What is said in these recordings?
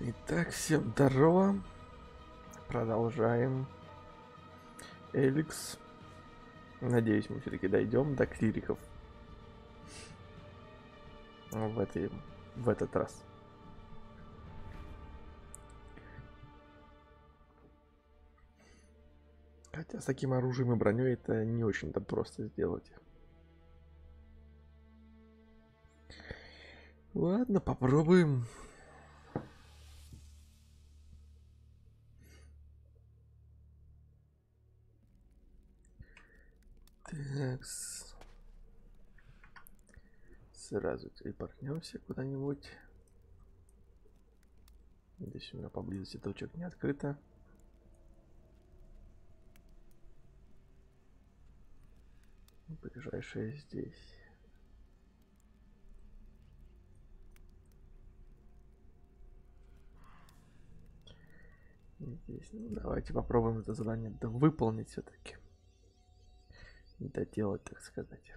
Итак, всем здорово. Продолжаем. Elex. Надеюсь, мы все-таки дойдем до клириков. В этот раз. Хотя с таким оружием и броней это не очень-то просто сделать. Ладно, попробуем. Так, сразу телепортнемся куда-нибудь. Здесь у меня поблизости точек не открыто. Ближайшая здесь. Здесь. Ну, давайте попробуем это задание выполнить все-таки. Доделать, так сказать.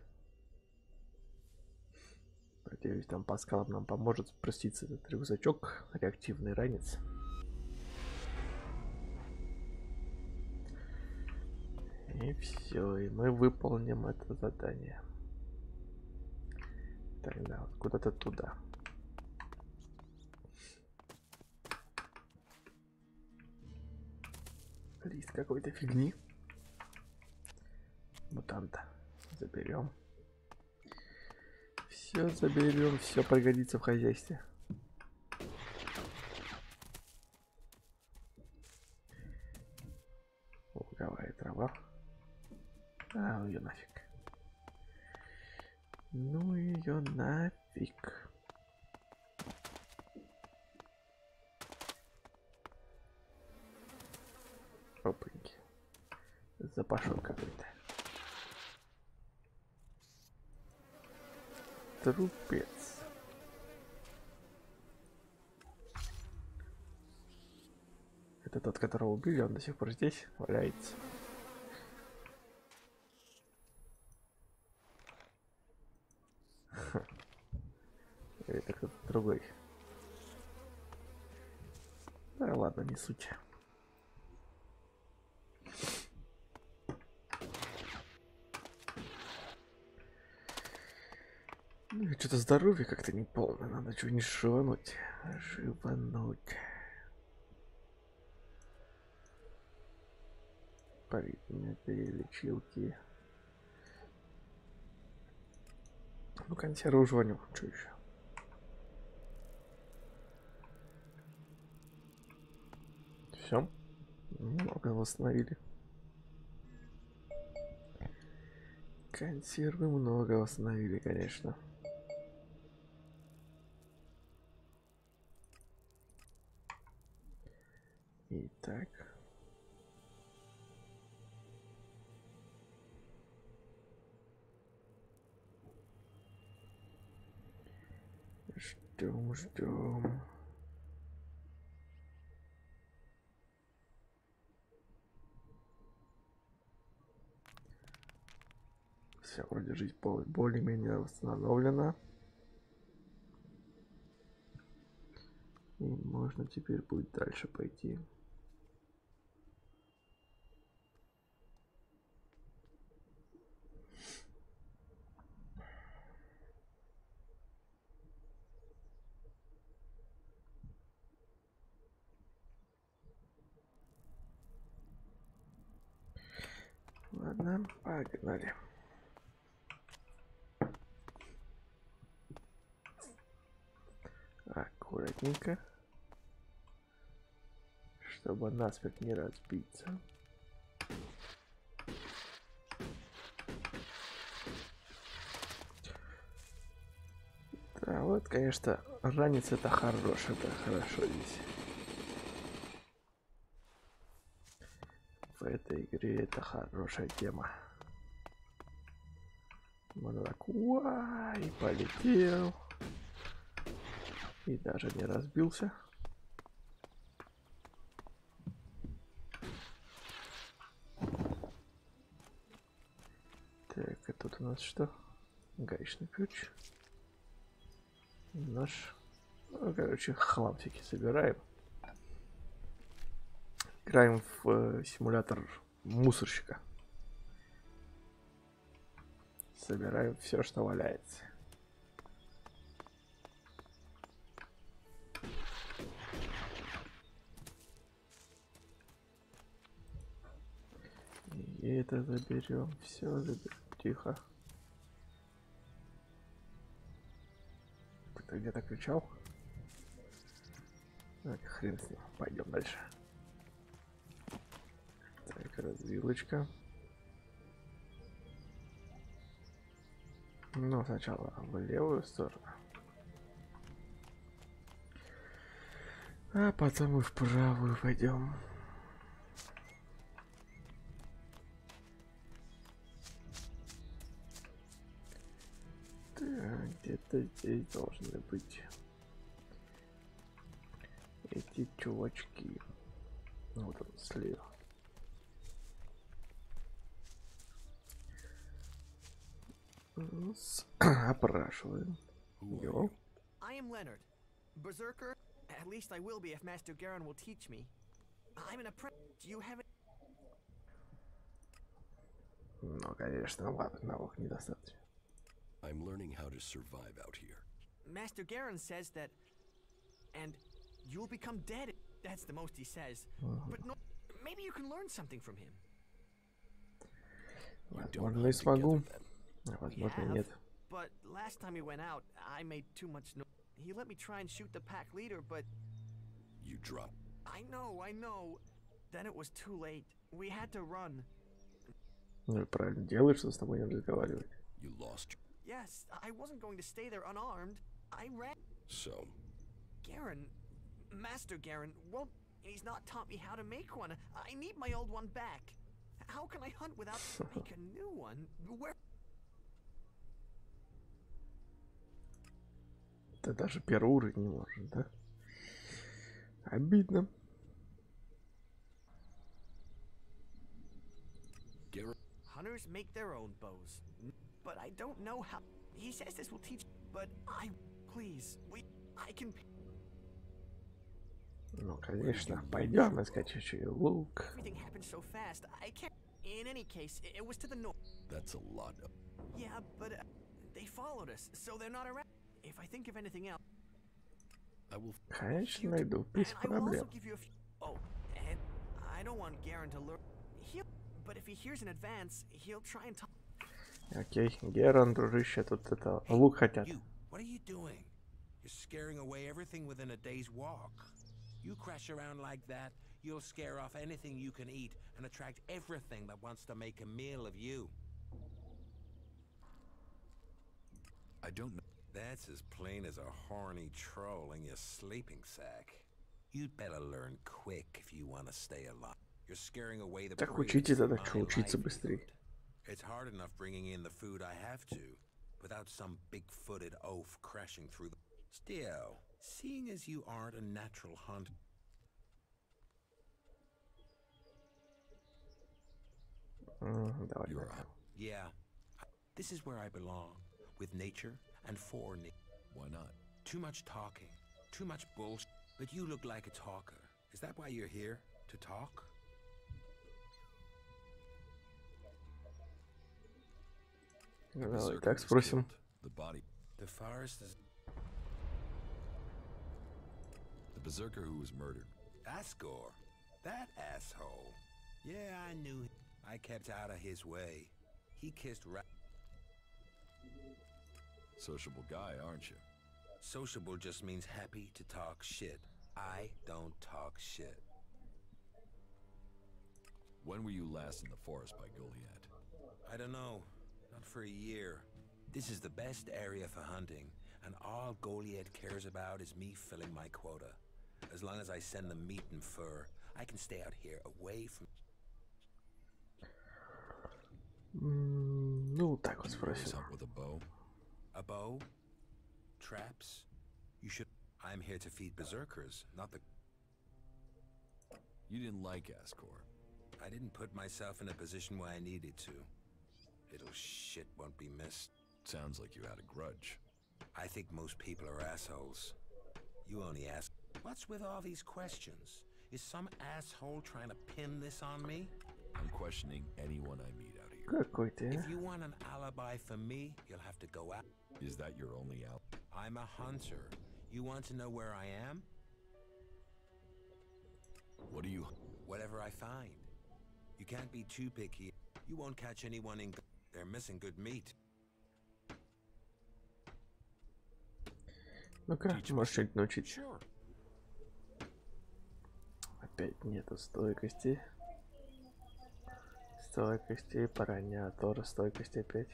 Надеюсь, там Паскал нам поможет спроститься этот рюкзачок. Реактивный ранец. И все, и мы выполним это задание. Тогда вот куда-то туда. Лист какой-то фигни. Мутанта. Заберем. Все заберем, все пригодится в хозяйстве. Луговая трава. А, ее нафиг. Ну ее нафиг. Опаньки. Запашок какой-то. Трупец. Это тот, которого убили, он до сих пор здесь валяется. Это кто-то другой. Да ладно, не суть. Что-то здоровье как-то не полное, надо что-нибудь шивануть. Живануть. Повитные лечилки. Ну, консерву жваню, что еще? Все, много восстановили. Консервы много восстановили, конечно. Итак. Ждем. Все, вроде жизнь более-менее восстановлена. И можно теперь будет дальше пойти. Ладно, погнали. Аккуратненько, чтобы насмерть не разбиться. Да, вот, конечно, ранец это хорош, это хорошо здесь. В этой игре это хорошая тема. Он так, и полетел. И даже не разбился. Так, а тут у нас что? Гаечный ключ. Нож. Ну, короче, хлам всякий собираем. Играем в симулятор мусорщика. Собираем все, что валяется. И это заберем, все заберем. Тихо. Кто-то где-то кричал. Так, хрен с ним. Пойдем дальше. Так, развилочка. Ну, сначала в левую сторону. А потом мы в правую пойдем. Так, где-то здесь должны быть эти чувачки. Вот он слева. Опрашиваем его. I am Leonard, Berserker. At least I will be if Master Garen will teach me. I'm an apprentice. Do you have it? Ну, конечно, навык недостаточно. I'm learning how to survive out here. Master Garen says that, and you'll become dead. That's the most he says. But no, maybe you can learn something from him. Возможно, и смогу. Возможно, нет. But last time we went out, I made too much noise. He let me try and shoot the pack leader, but You drop. I know. Then it was too late. We had to run. Ну и правильно делаешь, что с тобой не разговаривать. You lost. Yes, I wasn't going to stay there unarmed. I ran. So, Garen, Master Garen, won't. He's not taught me how to make one. I need my old one back. How can I hunt without make a new one? Where? Ты даже первый уровень не можешь, да? Обидно. Garen. Hunters make their own bows, but I don't know how. He says this will teach, but please, I can. Ну, конечно, пойдем искать еще лук. Everything happened so fast. I can't. In any case, it was to the north. That's a lot of. Yeah, but they followed us, so they're not around. If I think of anything else, I will. Конечно, найду, без and I will also проблем. give you a few. Oh, and I don't want Garen to learn. But if he hears in advance, he'll try and talk. Окей, Герон, дружище, тут это лук хотят. You, what are you doing? You're scaring away everything within a day's walk. You crash around like that, you'll scare off anything you can eat and attract everything that wants to make a meal of you. I don't know. That's as plain as a horny troll in your sleeping sack. You'd better learn quick if you want to stay alive. You're scaring away the Так prey учите that's тогда, my что учиться быстрее. livelihood. It's hard enough bringing in the food I have to, without some big-footed oaf crashing through the... Still, seeing as you aren't a natural hunter... Давай, You're давай. up. Yeah, this is where I belong, with nature and for nature. Why not? Too much talking, too much bullshit. But you look like a talker. Is that why you're here? To talk? Давай, Berserker так was спросим. killed. The body. The forest is... The berserker who was murdered. Asgore, that asshole. Yeah, I knew him. I kept out of his way. He kissed Sociable guy, aren't you? Sociable just means happy to talk shit. I don't talk shit. When were you last in the forest by Goliath? I don't know. Not for a year. This is the best area for hunting, and all Goliath cares about is me filling my quota. As long as I send them meat and fur, I can stay out here away from... Ну, так вот You always спросим. hunt with a bow? A bow? Traps? You should... I'm here to feed berserkers, not the... You didn't like Asgore. I didn't put myself in a position where I needed to. Little shit won't be missed. Sounds like you had a grudge. I think most people are assholes. You only ask, what's with all these questions? Is some asshole trying to pin this on me? I'm questioning anyone I meet out here. Какой ты, If you want an alibi for me, you'll have to go out. Is that your only out? I'm a hunter. You want to know where I am? What do you... Whatever I find. You can't be too picky. You won't catch anyone in... They're missing good meat. Ну-ка, можешь что-нибудь научить. Sure. Опять нету стойкости. Стойкости, параня, тоже стойкости опять.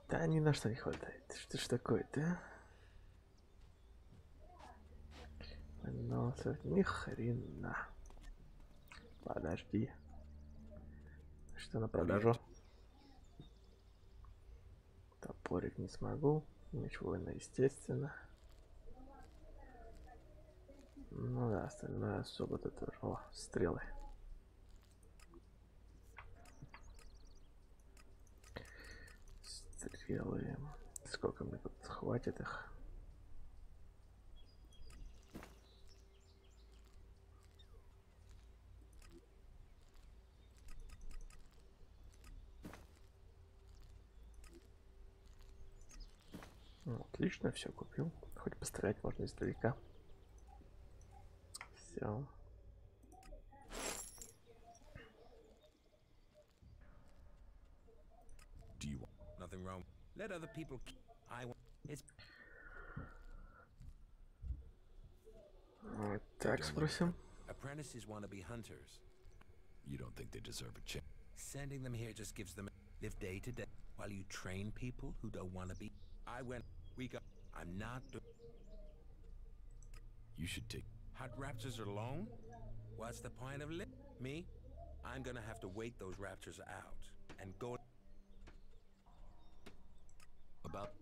Да ни на что не хватает. Что ж такое-то? Ну, ни хрена. Подожди. Что на продажу? Топорик не смогу. Меч воина, естественно. Ну да, остальное особо-то тоже. О, стрелы. Стрелы. Сколько мне тут хватит их? Ну, отлично, все купил. Хоть пострелять можно издалека. Все. Do you want... Nothing wrong. Let other people... I want... It's... Вот так спросим. Apprentices want to be hunters. You don't think they deserve a chance? Sending them here just gives them... Live day to day while you train people who don't want to be... I went... We got... I'm not... You should take... Hot raptors alone? What's the point of me? I'm gonna have to wait those raptors out and go... About...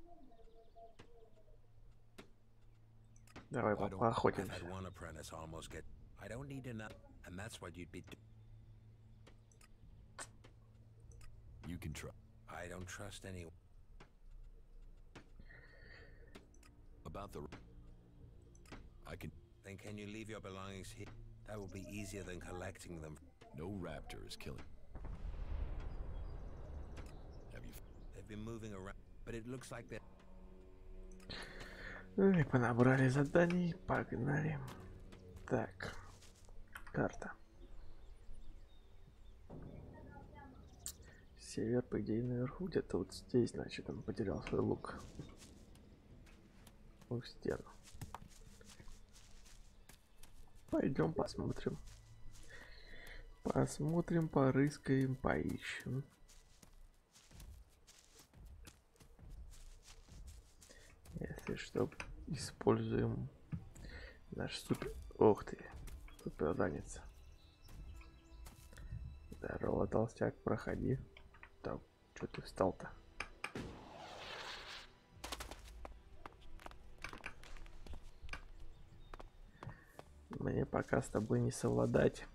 Давай Why don't- I've поохотимся. had one apprentice almost get... I don't need enough, and that's what you'd be... You can try. I don't trust anyone. About the... I can... Then can you leave your belongings here? That will be easier than collecting them. No raptor is killing... Have you... They've been moving around, but it looks like they're... Ну и понабрали заданий, погнали. Так, карта. Север, по идее, наверху, где-то вот здесь, значит, он потерял свой лук. У стен. Пойдем посмотрим. Посмотрим, порыскаем, поищем. Если что, используем наш супер... Ух ты, супер ранец. Здорово, толстяк, проходи. Так, что ты встал-то? Мне пока с тобой не совладать.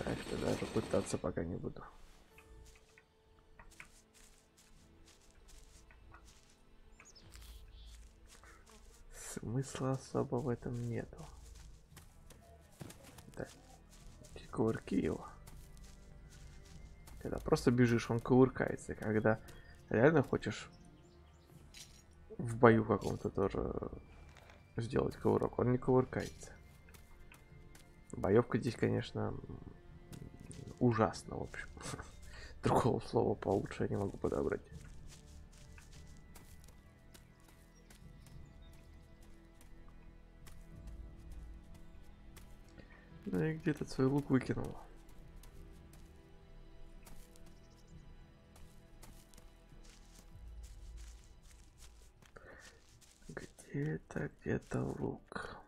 Так что даже пытаться пока не буду. Смысла особо в этом нету. Так, кувырки его. Когда просто бежишь, он кувыркается. Когда реально хочешь в бою каком-то тоже сделать кувырок, он не кувыркается. Боевка здесь, конечно, ужасно, в общем. Другого слова получше я не могу подобрать. Ну и где-то свой лук выкинул. Где-то лук.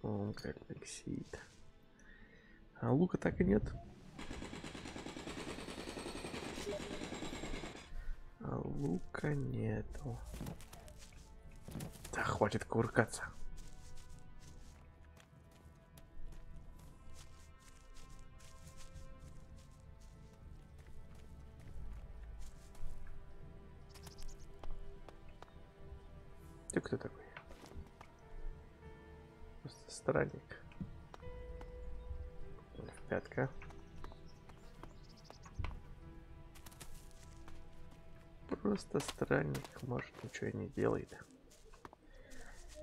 Сумка, Алексит. А лука так и нет. А лука нету. Да хватит кувыркаться. Ты кто такой? Просто странник. Пятка. Просто странник, может, ничего и не делает.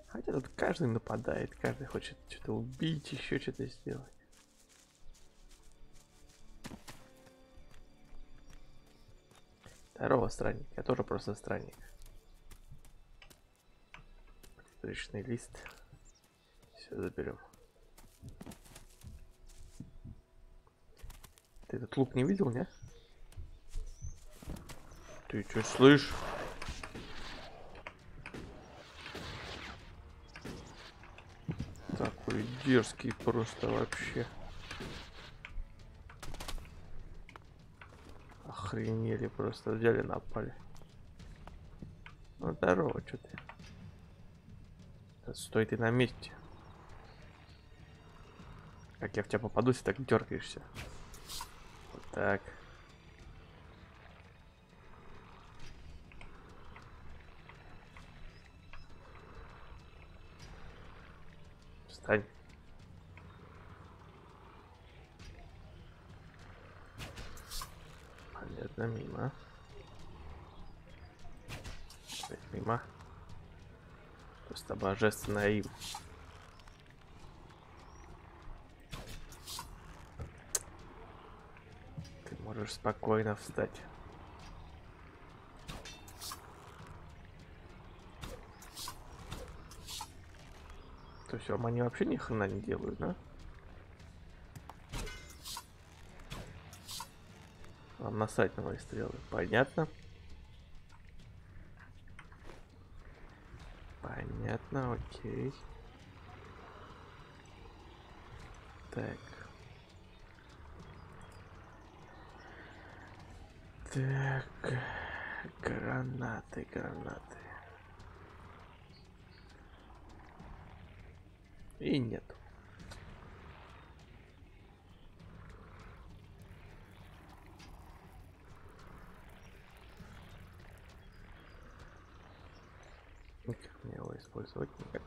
Хотя тут каждый нападает, каждый хочет что-то убить, еще что-то сделать. Здорово, странник. Я тоже просто странник. Встречный лист. Все заберем. Ты этот лук не видел, не? Ты что, слышишь? Такой дерзкий просто вообще. Охренели, просто взяли, напали. Ну здорово, что ты? Да стой ты на месте. Как я в тебя попадусь, так дергаешься. Вот так. Встань. Понятно, мимо. Опять мимо. Просто божественная им. Ты можешь спокойно встать. То есть они вообще ни хрена не делают, да? Вам насрать на мои стрелы. Понятно. Понятно, окей. Так. Так. Гранаты, гранаты. И нет. Как мне его использовать никак?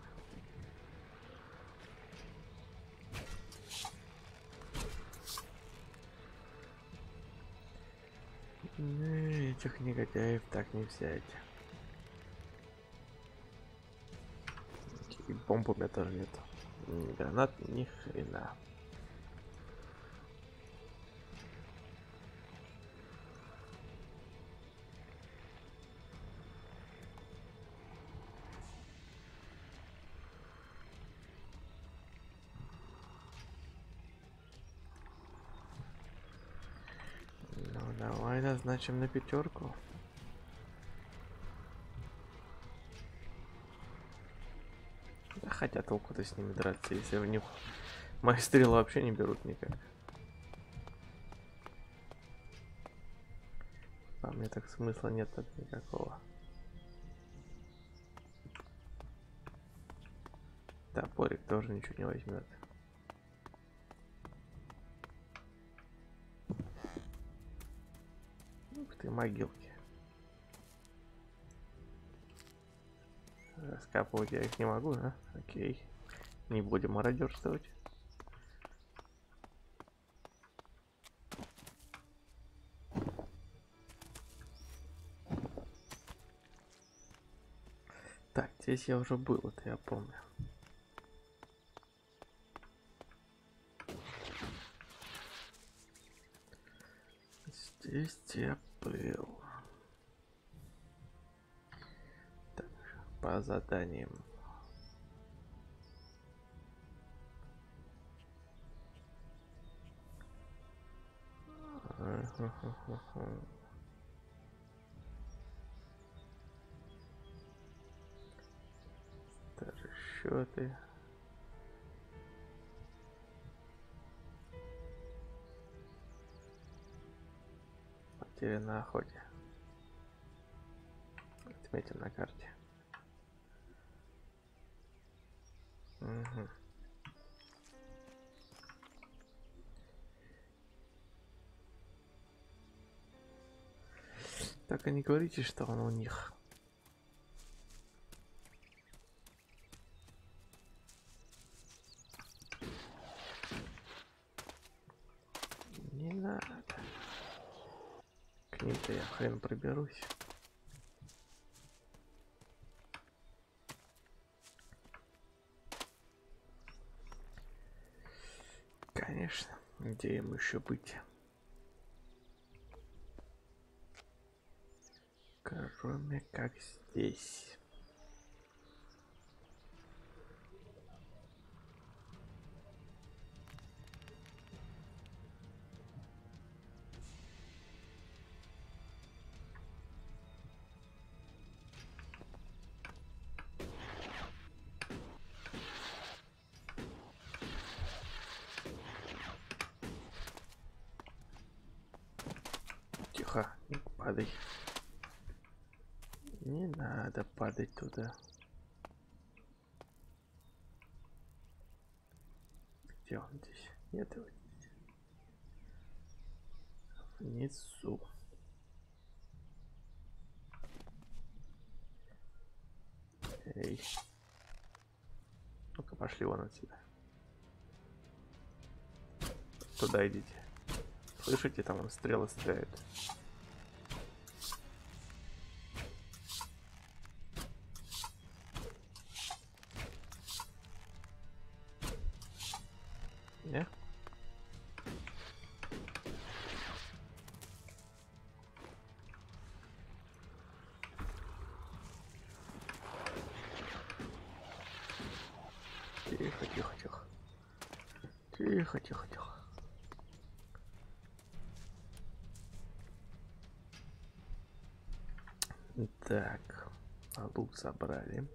Этих негодяев так не взять. И бомб у меня тоже нет. Ни гранат, ни хрена. Ну давай назначим на 5. Да хотя толку-то с ними драться, если в них мои стрелы вообще не берут никак. А мне так смысла нет тут никакого. Топорик тоже ничего не возьмет. Ух ты, могилки. Раскапывать я их не могу, да? Окей. Не будем мародерствовать. Так, здесь я уже был, это я помню. Здесь я был. Так, по заданиям. Расчеты. Потери на охоте. Отметим на карте. Угу. Так и не говорите, что он у них. К ним-то я хрен проберусь. Конечно, где им еще быть? Кроме как здесь. Тихо, не падай. Не надо падать туда. Где он здесь? Нет его здесь. Внизу. Эй. Ну-ка, пошли вон отсюда. Туда идите. Слышите, там вон стрелы стреляют. Не? Тихо, тихо, тихо. Тихо, тихо, тихо. Так, лук забрали.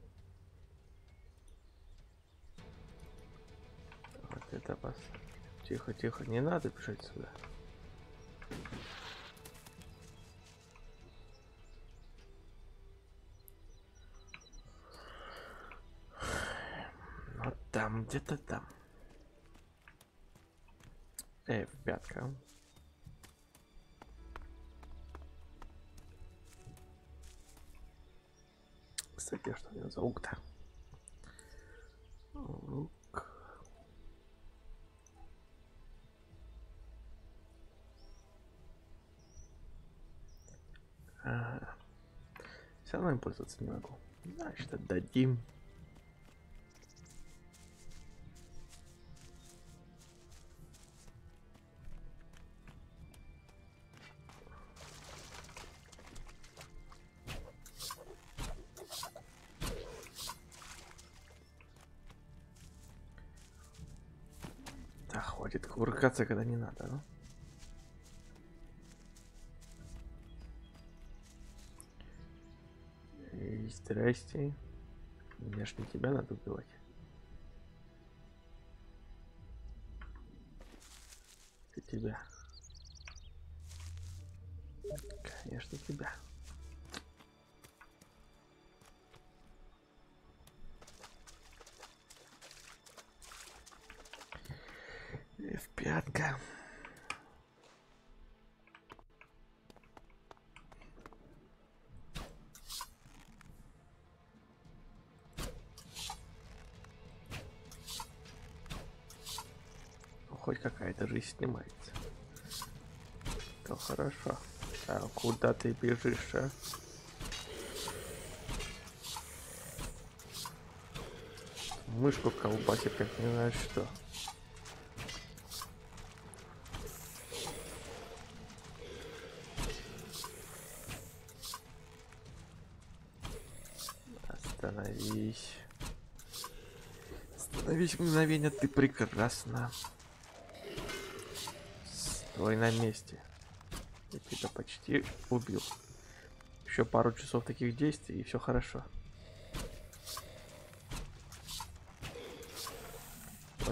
Вот это вас. Тихо, тихо, не надо бежать сюда. Вот там, где-то там. F5. Кстати, что у него за лук-то? Лук. Ага. Все равно им пользоваться не могу. Значит, отдадим. Да, хватит кувыркаться, когда не надо, ну. И здрасте. Мне ж не тебя надо убивать. Это тебя. Конечно, тебя. F5. Хоть какая-то жизнь снимается. То хорошо. А куда ты бежишь, а? Мышку колбасит, как не знаю что. Остановись. Остановись мгновение, ты прекрасна. Стой на месте. Я тебя почти убил. Еще пару часов таких действий, и все хорошо.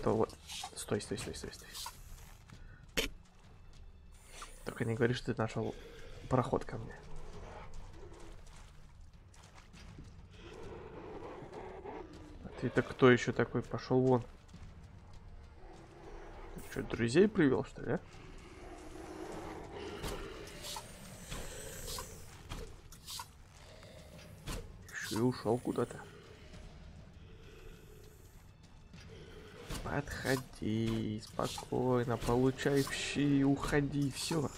Вот. Стой, стой, стой, стой, стой. Только не говори, что ты нашел проход ко мне. А ты-то кто еще такой? Пошел вон. Ты что, друзей привел, что ли, а? Еще и ушел куда-то. Подходи, спокойно, получай в щи, уходи, все.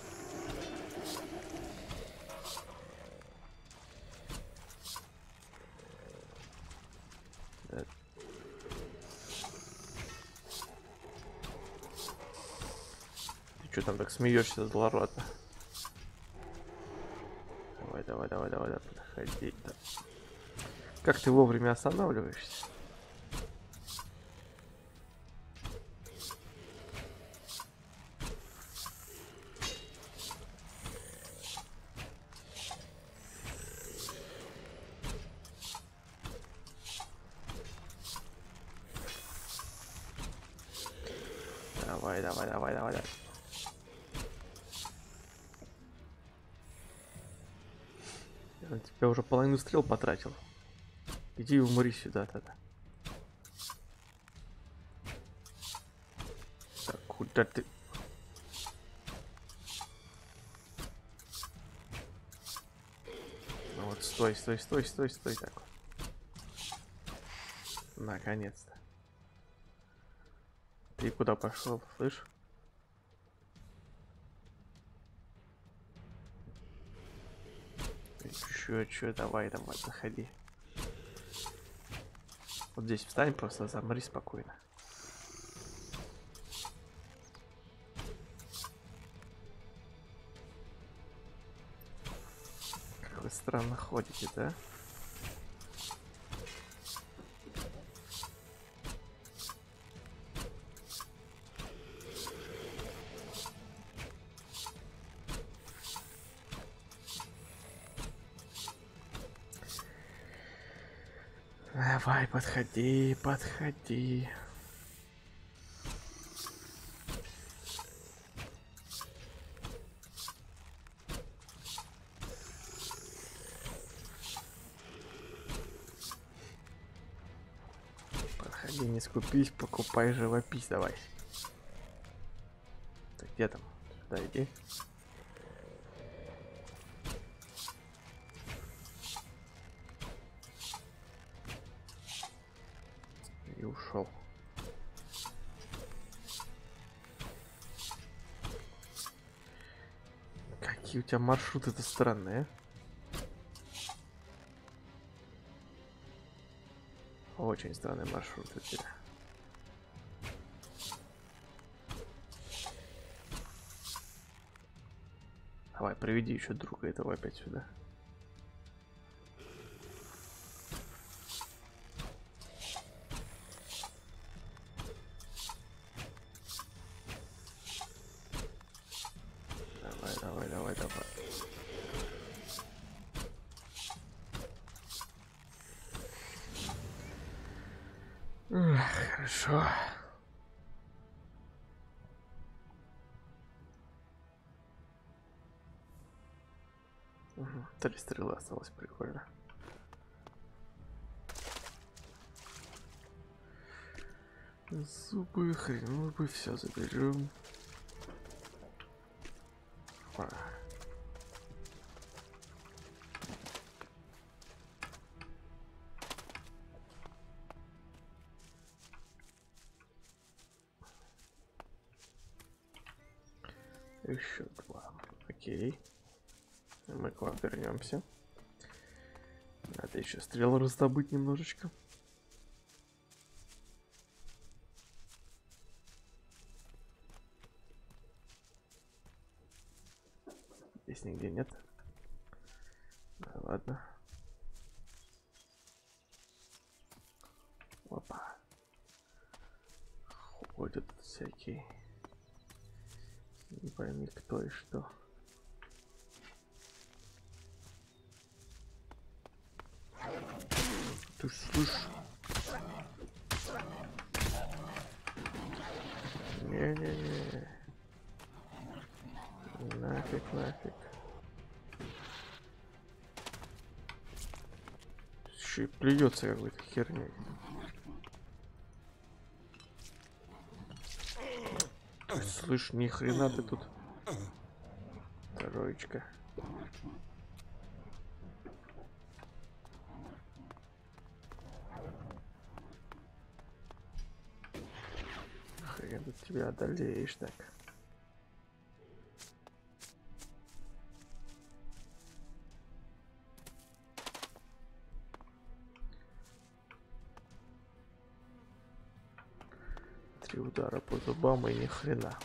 Что там так смеешься злорадно? Давай, давай, давай, давай, давай, подходи. Да. Как ты вовремя останавливаешься? Давай, давай, давай, давай, давай. Я на тебя уже половину стрел потратил. Иди умри сюда тогда. Так, куда ты? Ну вот, стой, стой, стой, стой, стой, так. Наконец-то. Ты куда пошел, слышь? Чё, давай, давай, заходи. Вот здесь встань, просто замри спокойно. Как вы странно ходите, да? Давай, подходи, подходи. Подходи, не скупись, покупай, живопись, давай. Ты где там? Сюда иди. И ушел. Какие у тебя маршруты-то странные, а? Очень странный маршрут у тебя. Давай, приведи еще друга этого опять сюда. Давай, давай, давай, давай. Хорошо. Угу. 3 стрелы осталось, прикольно. Зубы, хрен бы, все заберем. Еще 2. Окей. Мы к вам вернемся. Надо еще стрел раздобыть немножечко. Здесь нигде нет. Да, ладно. Опа. Ходят всякие. Не пойми кто и что. Ты слышишь? Не-не-не. Нафиг, нафиг. Еще и плюется какой-то херней. Слышь, ни хрена ты тут. Троечка. Хрен тут тебя одолеешь так. Три удара по зубам и ни хрена.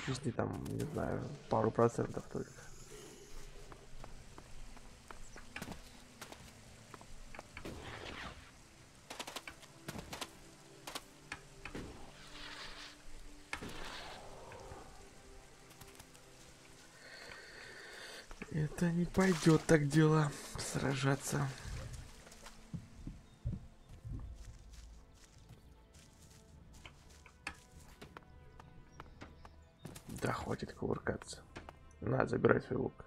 Жизни там, не знаю, пару процентов только. Это не пойдет так дело сражаться. Да хватит кувыркаться. На, забирай свой лук.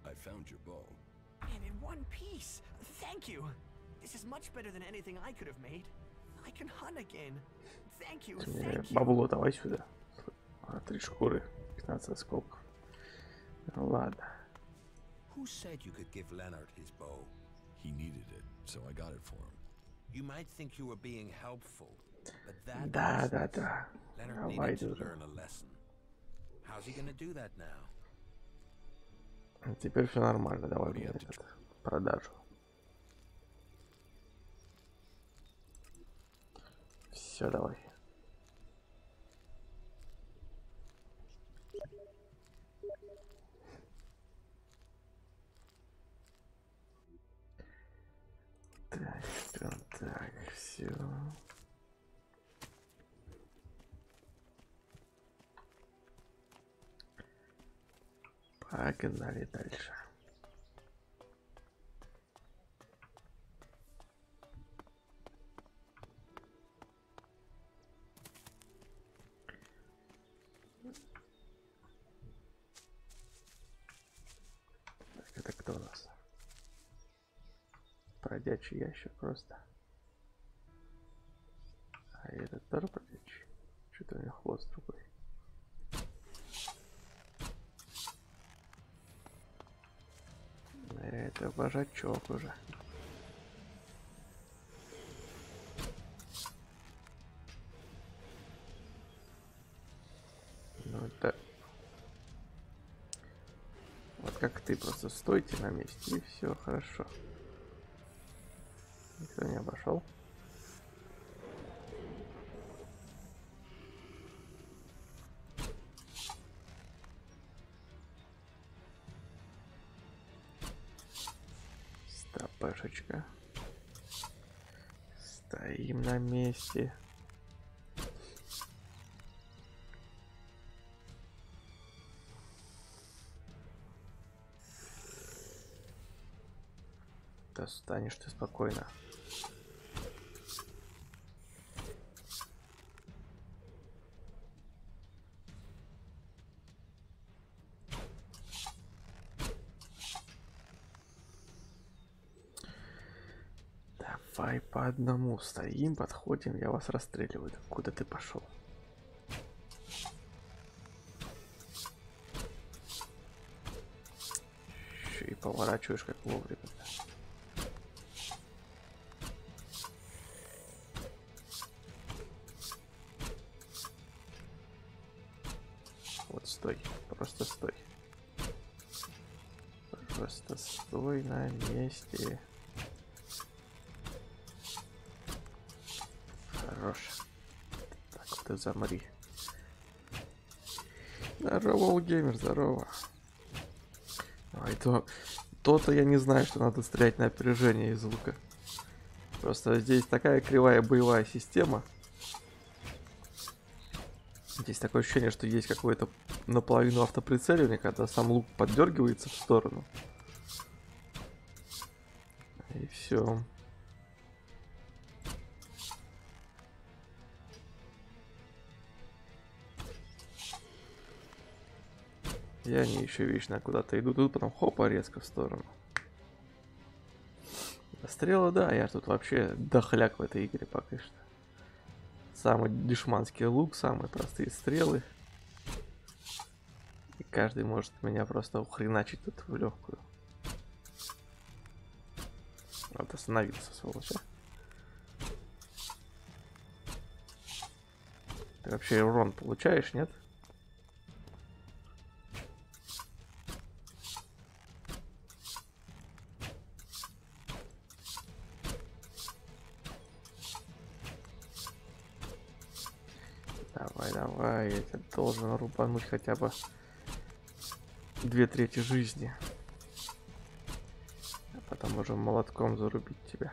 I found your bow. And in one piece. Thank you. This is much better than anything I could have made. I can hunt again. Thank you. Thank you. Бабло давай сюда. 3 шкуры, 15 осколков. Ну ладно. Who said you could give Leonard his bow? He needed it, so I got it for him. You might think you were being helpful, but that Да. Leonard Давай, needed to Дюра. learn a lesson. How's he gonna do that now? Теперь все нормально. Давай мне этот продажу. Все, давай. Так, все. Погнали дальше. Так, это кто у нас? Бродячий ящик просто. А этот тоже бродячий? Что-то у него хвост другой. Это вожачок уже. Ну это... Вот как ты, просто стойте на месте и все хорошо. Никто не обошел. Стопешечка. Стоим на месте. Да станешь ты спокойно. Давай по одному стоим, подходим, я вас расстреливаю. Куда ты пошел? Еще и поворачиваешь как вовремя. Вот стой, просто стой. Просто стой на месте. Хорош. Так вот и замри. Здорово, геймер, здорово. Ой, то-то я не знаю, что надо стрелять на опережение из лука. Просто здесь такая кривая боевая система. Здесь такое ощущение, что есть какое-то наполовину автоприцеливание, когда сам лук поддергивается в сторону. И все. И они еще вечно куда-то идут, тут потом хопа резко в сторону. Стрелы, да, я тут вообще дохляк в этой игре пока что. Самый дешманский лук, самые простые стрелы. И каждый может меня просто ухреначить тут в легкую. Вот остановился, сволочь. Ты вообще урон получаешь, нет? Давай, давай, я тебя должен рубануть хотя бы 2/3 жизни. А потом уже молотком зарубить тебя.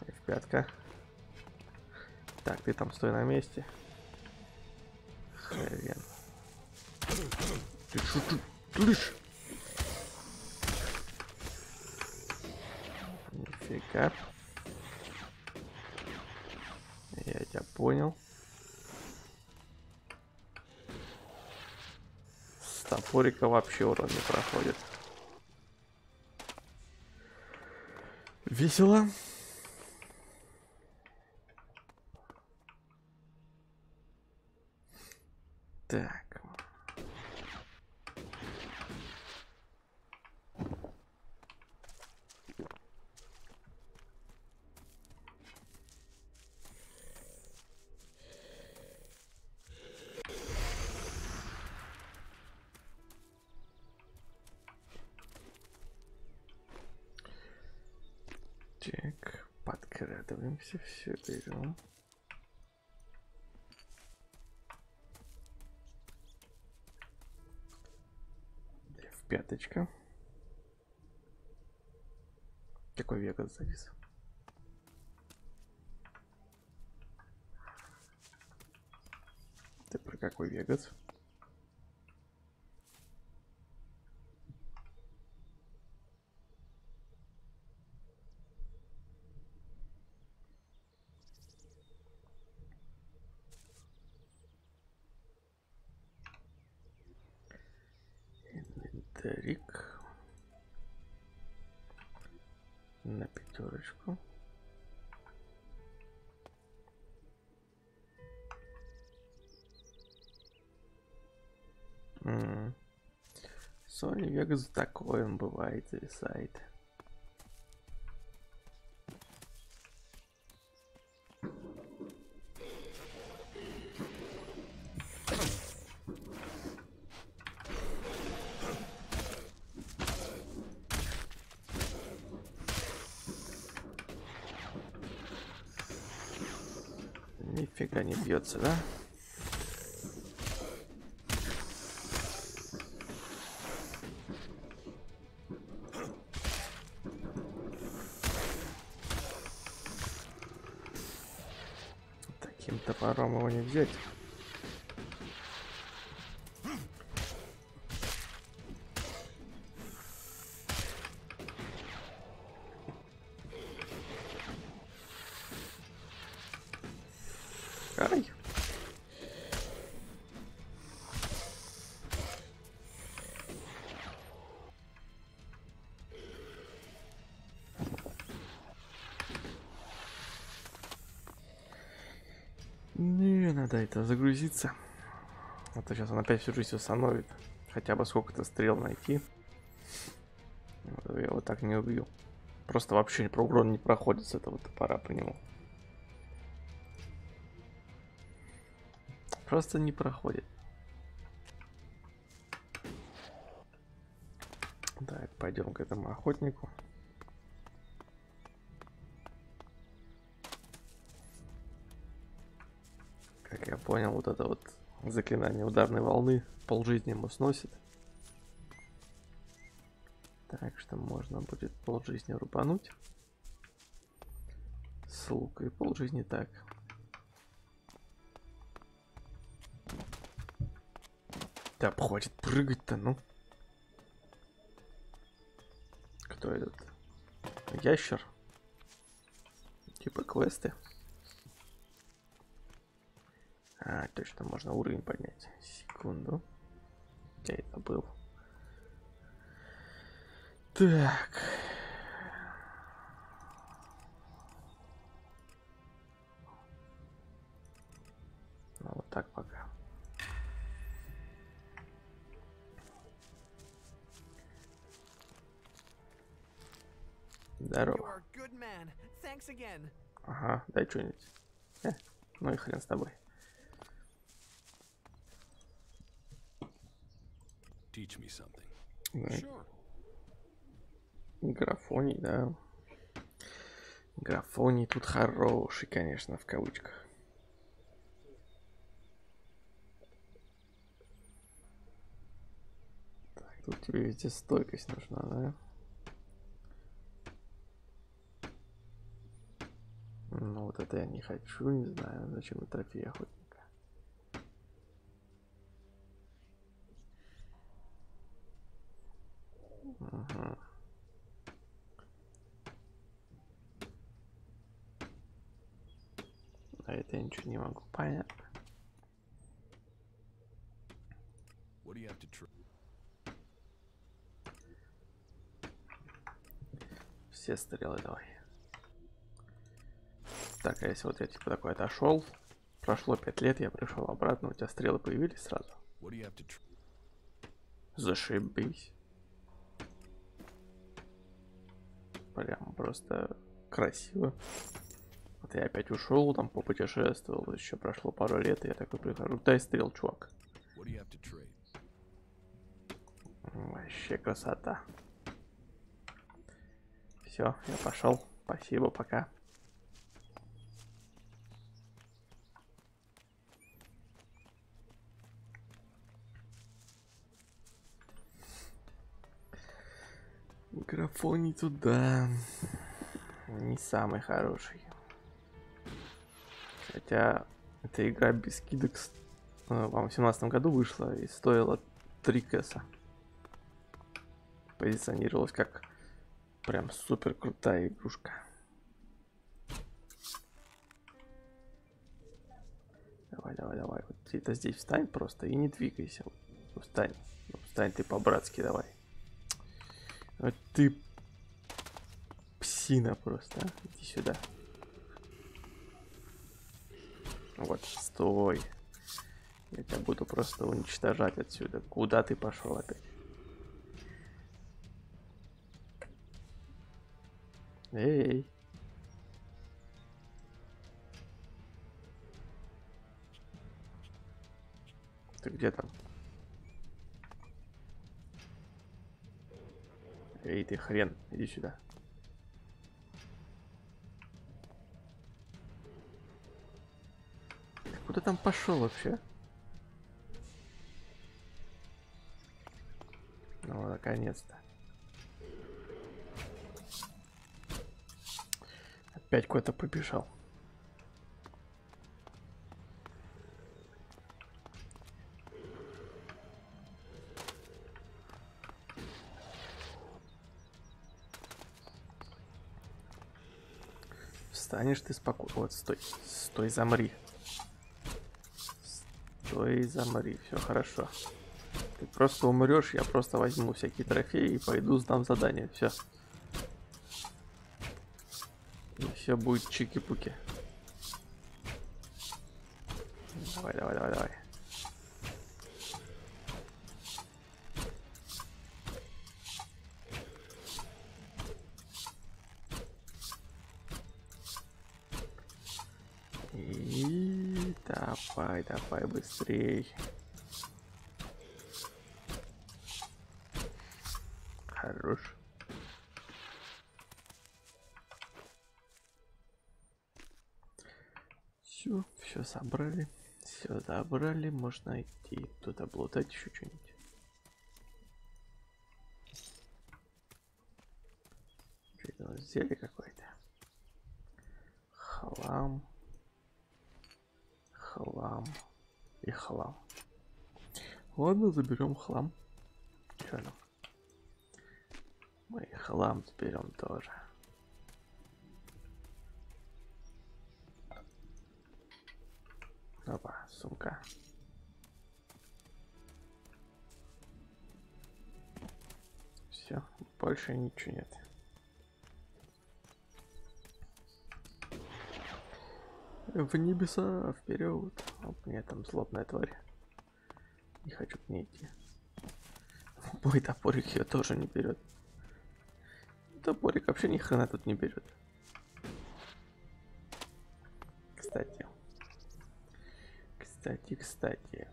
И в пятка. Так, ты там стой на месте. Хрен. Ты что тут тулишь? Нифига. Я тебя понял. С топорика вообще урон не проходит. Весело. Так. Так, подкрадываемся, все берем. В пяточка. Какой Вегас завис? Ты про какой Вегас? Инвентарик. На 5. Sony Vegas такой он бывает, зависает. Нифига не бьется, да? Таким топором его не взять. Ай. Не, надо это загрузиться. А то сейчас он опять всю жизнь установит. Хотя бы сколько-то стрел найти. Я его так не убью. Просто вообще про урон не проходит с этого топора по нему. Просто не проходит. Так, пойдем к этому охотнику. Как я понял, вот это вот заклинание ударной волны полжизни ему сносит. Так что можно будет полжизни рубануть. С лука и полжизни так. Да, хватит прыгать-то, ну. Кто этот? Ящер? Типа квесты. А, точно, можно уровень поднять. Секунду. Я это был. Так. Ну, вот так пока. Здорово. Ага, дай что-нибудь. Ну и хрен с тобой. Teach me something. Sure. Графоний, да. Графоний тут хороший, конечно, в кавычках. Тут тебе везде стойкость нужна, да? Ну вот это я не хочу, не знаю, зачем на трофей охотника. Угу. А это я ничего не могу, понятно. Все стрелы давай. Так, а если вот я типа такой отошел, прошло 5 лет, я пришел обратно, у тебя стрелы появились сразу? Зашибись. Прям просто красиво. Вот я опять ушел, там попутешествовал, еще прошло пару лет, и я такой прихожу. Дай стрел, чувак. Вообще красота. Все, я пошел. Спасибо, пока. Микрофон не туда. Не самый хороший. Хотя эта игра без скидок в 17 году вышла и стоила 3 кэса. Позиционировалась как прям супер крутая игрушка. Давай, давай, давай. Вот ты-то здесь встань просто и не двигайся. Встань. Встань ты по-братски, давай. Вот ты псина просто. А? Иди сюда. Вот, стой. Я тебя буду просто уничтожать отсюда. Куда ты пошел опять? Эй. Ты где там? Эй, ты хрен, иди сюда. Ты куда там пошел вообще? Ну, наконец-то. Опять куда-то побежал. Встанешь ты спокойно. Вот, стой. Стой, замри. Стой, замри. Все хорошо. Ты просто умрешь, я просто возьму всякие трофеи и пойду сдам задание. Все. И все будет чики-пуки. Давай, давай, давай, давай. И давай, давай быстрей. Хорош. Все собрали. Все забрали. Можно идти тут облутать еще что-нибудь. Что-то у нас зелье какое-то. Хлам. Хлам. И хлам. Ладно, заберем хлам. Че нам? Мы хлам заберем тоже. Опа, сумка. Все, больше ничего нет. В небеса, вперед. Оп, нет, там злобная тварь. Не хочу к ней идти. Мой топорик ее тоже не берет. Топорик вообще ни хрена тут не берет. Кстати. Кстати.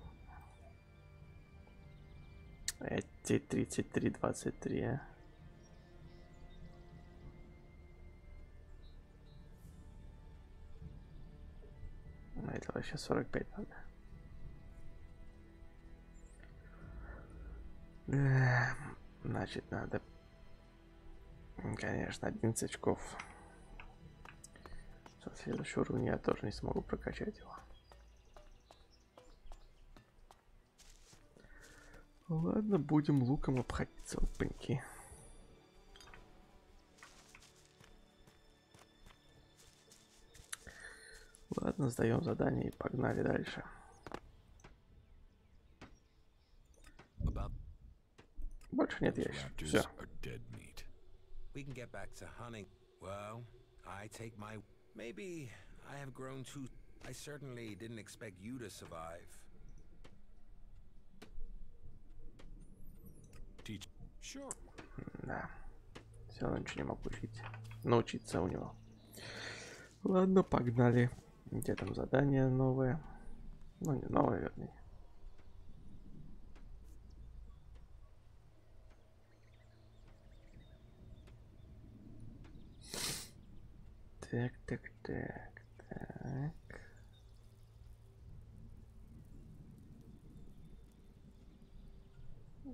Эти 33-23, а? Это вообще 45 надо. Значит, надо, конечно, 11 очков. Со следующего уровня я тоже не смогу прокачать его. Ладно, будем луком обходиться, опаньки. Ладно, сдаем задание и погнали дальше. Больше нет ящиков. Все. We can get back to hunting. Well, I take my... Maybe I have grown too... I certainly didn't expect you to survive. Teach. Sure. Да. Все равно ничего не могу научиться у него. Ладно, погнали. Где там задание новое? Ну, не новое, вернее. Так.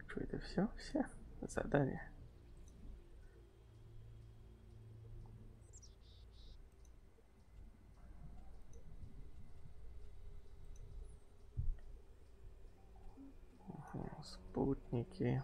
Что это все? Все задания. Спутники.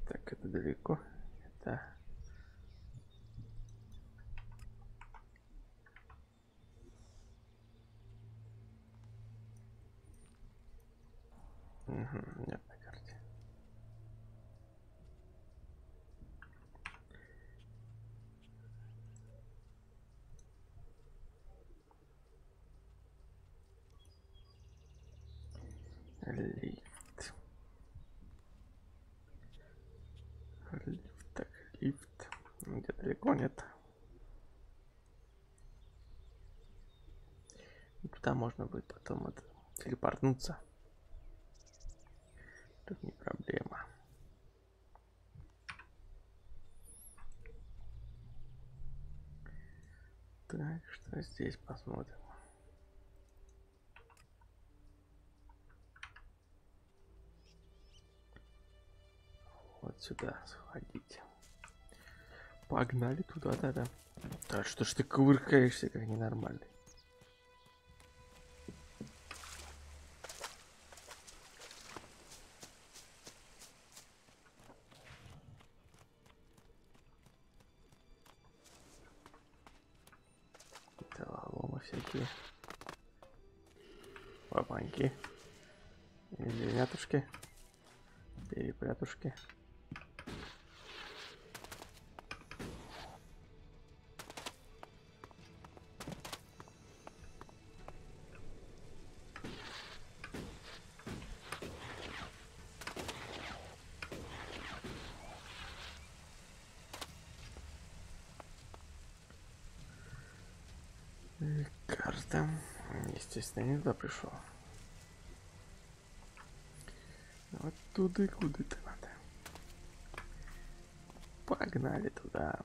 Так, это далеко. Это... Угу, нет на карте. Лифт. Так, лифт. Где далеко нет. Туда можно будет потом телепортнуться. Тут не проблема. Так, что здесь посмотрим. Вот сюда сходить. Погнали туда, да. Да что ж ты кувыркаешься, как ненормальный. Ломы всякие. Папаньки. Зеленятушки. Перепрятушки. Карта. Естественно, я не туда пришел. Вот туда, куда-то надо. Погнали туда.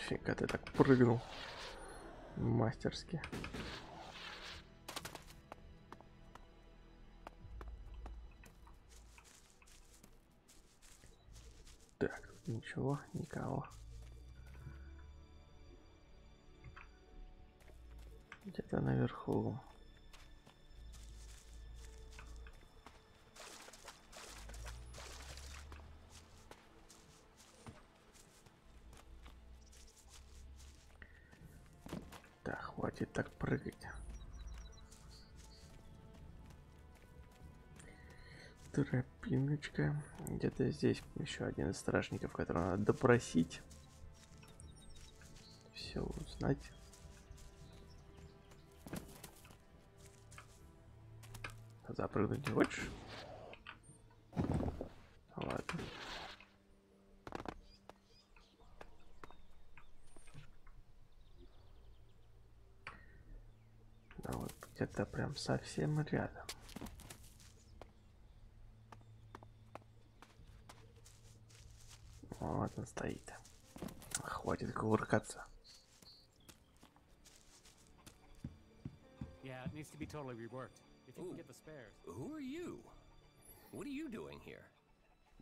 Фига ты так прыгнул. Мастерски. Так, тут ничего, никого. Где-то наверху. Так, хватит так прыгать. Тропиночка. Где-то здесь еще один из стражников, которого надо допросить. Все узнать. Запрыгнуть не хочешь? Ладно. Да вот где-то прям совсем рядом. Вот он стоит. Хватит кувыркаться. Yeah, it needs to be totally reworked. If you can get the spares. Who are you? What are you doing here?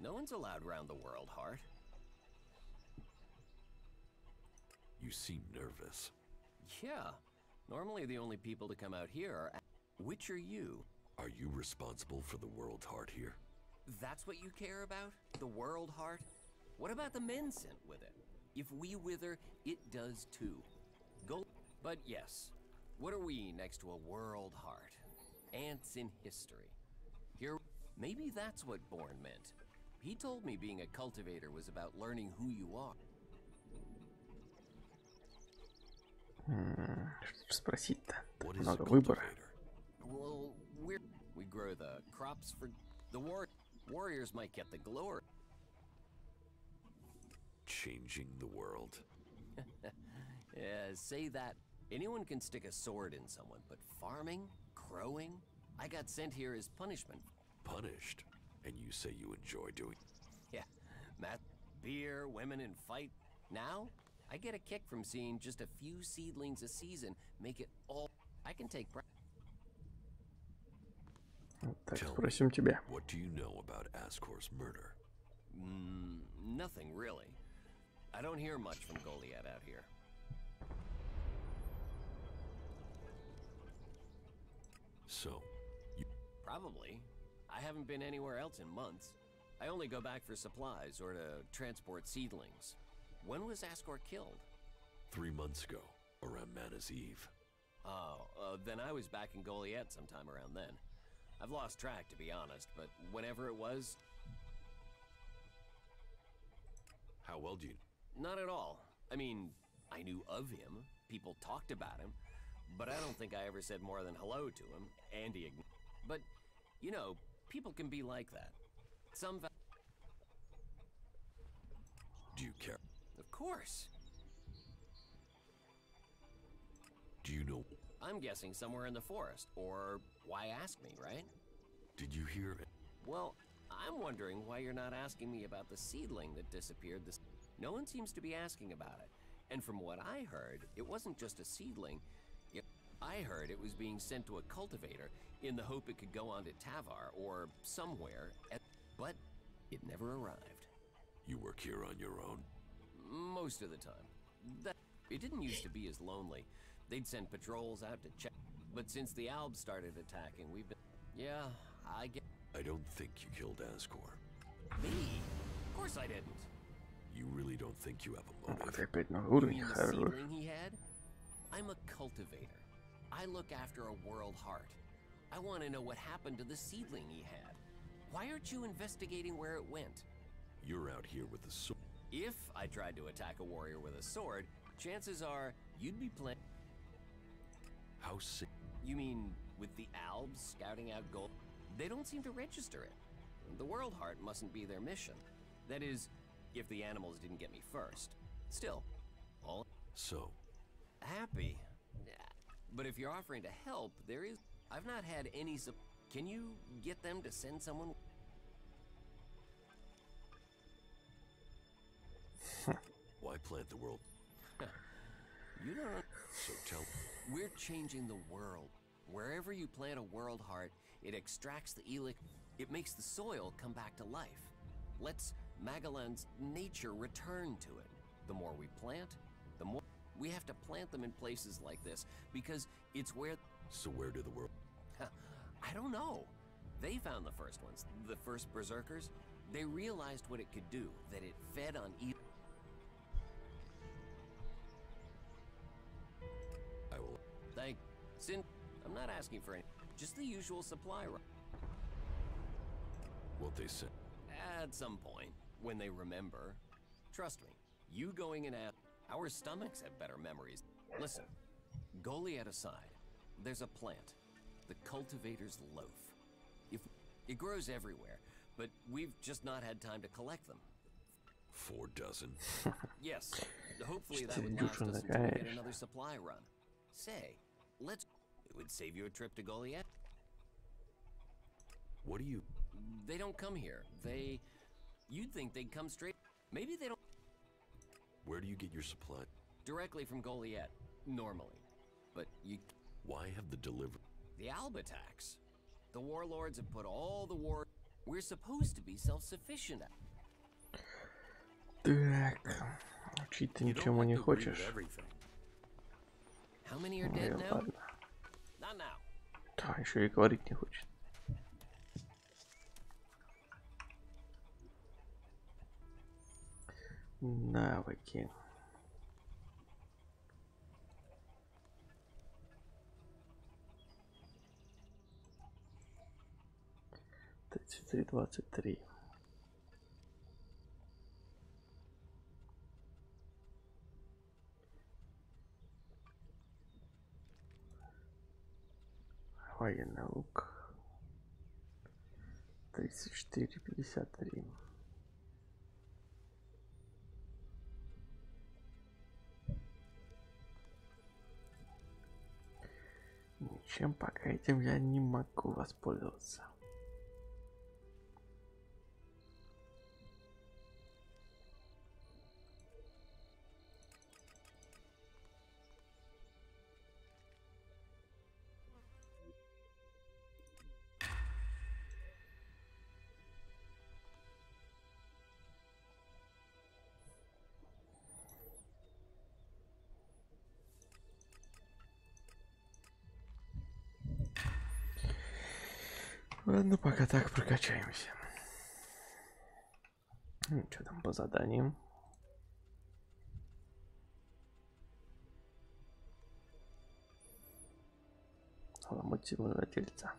No one's allowed round the world, Hart. You seem nervous. Yeah. Normally the only people to come out here are... Which are you? Are you responsible for the world heart here? That's what you care about? The world, Hart? What about the men sent with it? If we wither, it does too. Go... But yes. What are we next to a world heart? Ants in history. Here, maybe that's what Bourne meant. He told me being a cultivator was about learning who you are. Что спросить-то? What is a Много выбора. cultivator? Well, we grow the crops for the warriors might get the glory. Changing the world. Yeah, say that. Anyone can stick a sword in someone, but farming, growing, I got sent here as punishment. Punished? And you say you enjoy doing... Yeah, Matt, beer, women, and fight. Now, I get a kick from seeing just a few seedlings a season make it all... I can take... Так, Tell me, спросим тебя. what do you know about Ascor's murder? Nothing, really. I don't hear much from Goliath out here. So, you... Probably. I haven't been anywhere else in months. I only go back for supplies or to transport seedlings. When was Ascor killed? 3 months ago, around Mana's Eve. Oh, then I was back in Goliath sometime around then. I've lost track, to be honest, but whenever it was... How well do you... Not at all. I mean, I knew of him. People talked about him. But I don't think I ever said more than hello to him. And he ignored. But, you know, people can be like that. Some... Do you care? Of course. Do you know... I'm guessing somewhere in the forest. Or why ask me, right? Did you hear it? Well, I'm wondering why you're not asking me about the seedling that disappeared this... No one seems to be asking about it. And from what I heard, it wasn't just a seedling. I heard it was being sent to a cultivator in the hope it could go on to Tavar or somewhere, but it never arrived. You work here on your own? Most of the time. It didn't used to be as lonely. They'd send patrols out to check. But since the Albs started attacking, we've been... Yeah, I get... I don't think you killed Ascor. Me? Of course I didn't. You really don't think you have a Вот motive? опять новый You уровень, mean the хорош. seedling he had? I'm a cultivator. I look after a world heart. I want to know what happened to the seedling he had. Why aren't you investigating where it went? You're out here with the sword. If I tried to attack a warrior with a sword, chances are you'd be playing... How sick? You mean with the Albs scouting out gold? They don't seem to register it. The world heart mustn't be their mission. That is, if the animals didn't get me first. Still, all So, happy. But if you're offering to help, there is... I've not had any Can you get them to send someone? why plant the world? You don't... So tell... We're changing the world. Wherever you plant a world heart, it extracts the Elex. It makes the soil come back to life. Lets Magellan's nature return to it. The more we plant, the more... We have to plant them in places like this, because it's where... So where do the world... I don't know. They found the first ones, the first berserkers. They realized what it could do, that it fed on... I will... I'm not asking for any... Just the usual supply run. Won't they send... At some point, when they remember. Trust me, you going and at... Our stomachs have better memories. Listen, Goliath aside, there's a plant. The cultivator's loaf. If it grows everywhere, but we've just not had time to collect them. 4 dozen. Yes. Hopefully that would last us until we get another supply run. Say, let's. It would save you a trip to Goliath. What do you... They don't come here. You'd think they'd come straight. Maybe they don't. Where do you get your supply? Directly from Goliath, normally. But you. Why have the delivery... The Alba tax. The warlords have put all the war. We're supposed to be self-sufficient. Так, учить ты ничему не хочешь. How many are dead now? Ладно. Not now. Да, еще и говорить не хочет. Навыки. Тридцать 23. Военный лук. 34-53. Ничем пока этим я не могу воспользоваться. Ладно, пока так прокачаемся. Что там по заданиям? Мотивы владельца.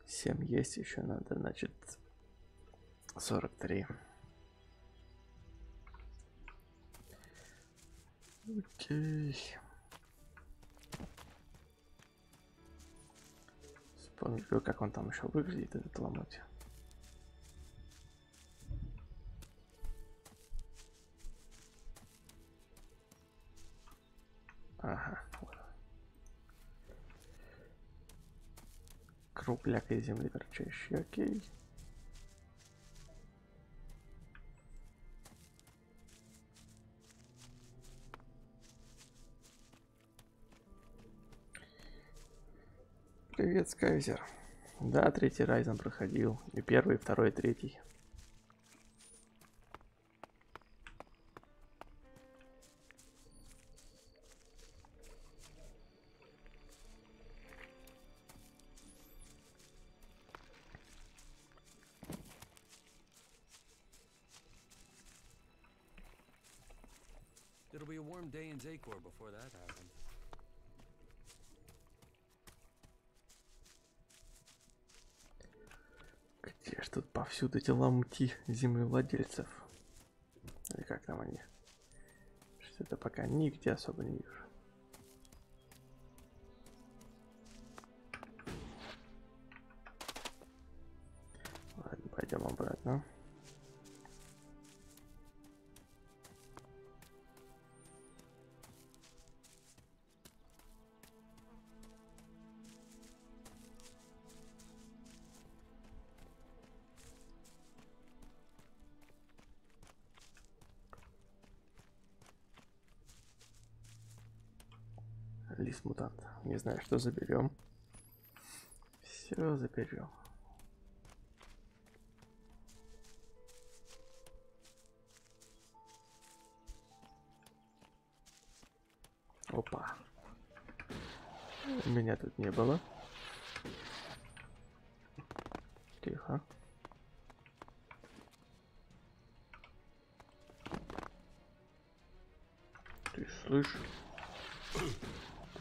7 есть, еще надо, значит, 43. Окей. Вспомню, как он там еще выглядит, этот ломоть. Ага. Кругляк из земли торчащий, окей. Привет, Скайзер. Да, 3-й Райзен проходил. И 1-й, 2-й, 3-й. It'll be a warm day in Zakor before that happens. Где ж тут повсюду эти ломти землевладельцев? Или как там они? Что-то пока нигде особо не вижу. Ладно, пойдем обратно. Лист мутант. Не знаю, что заберем. Все заберем. Опа. Меня тут не было. Тихо. Ты слышишь?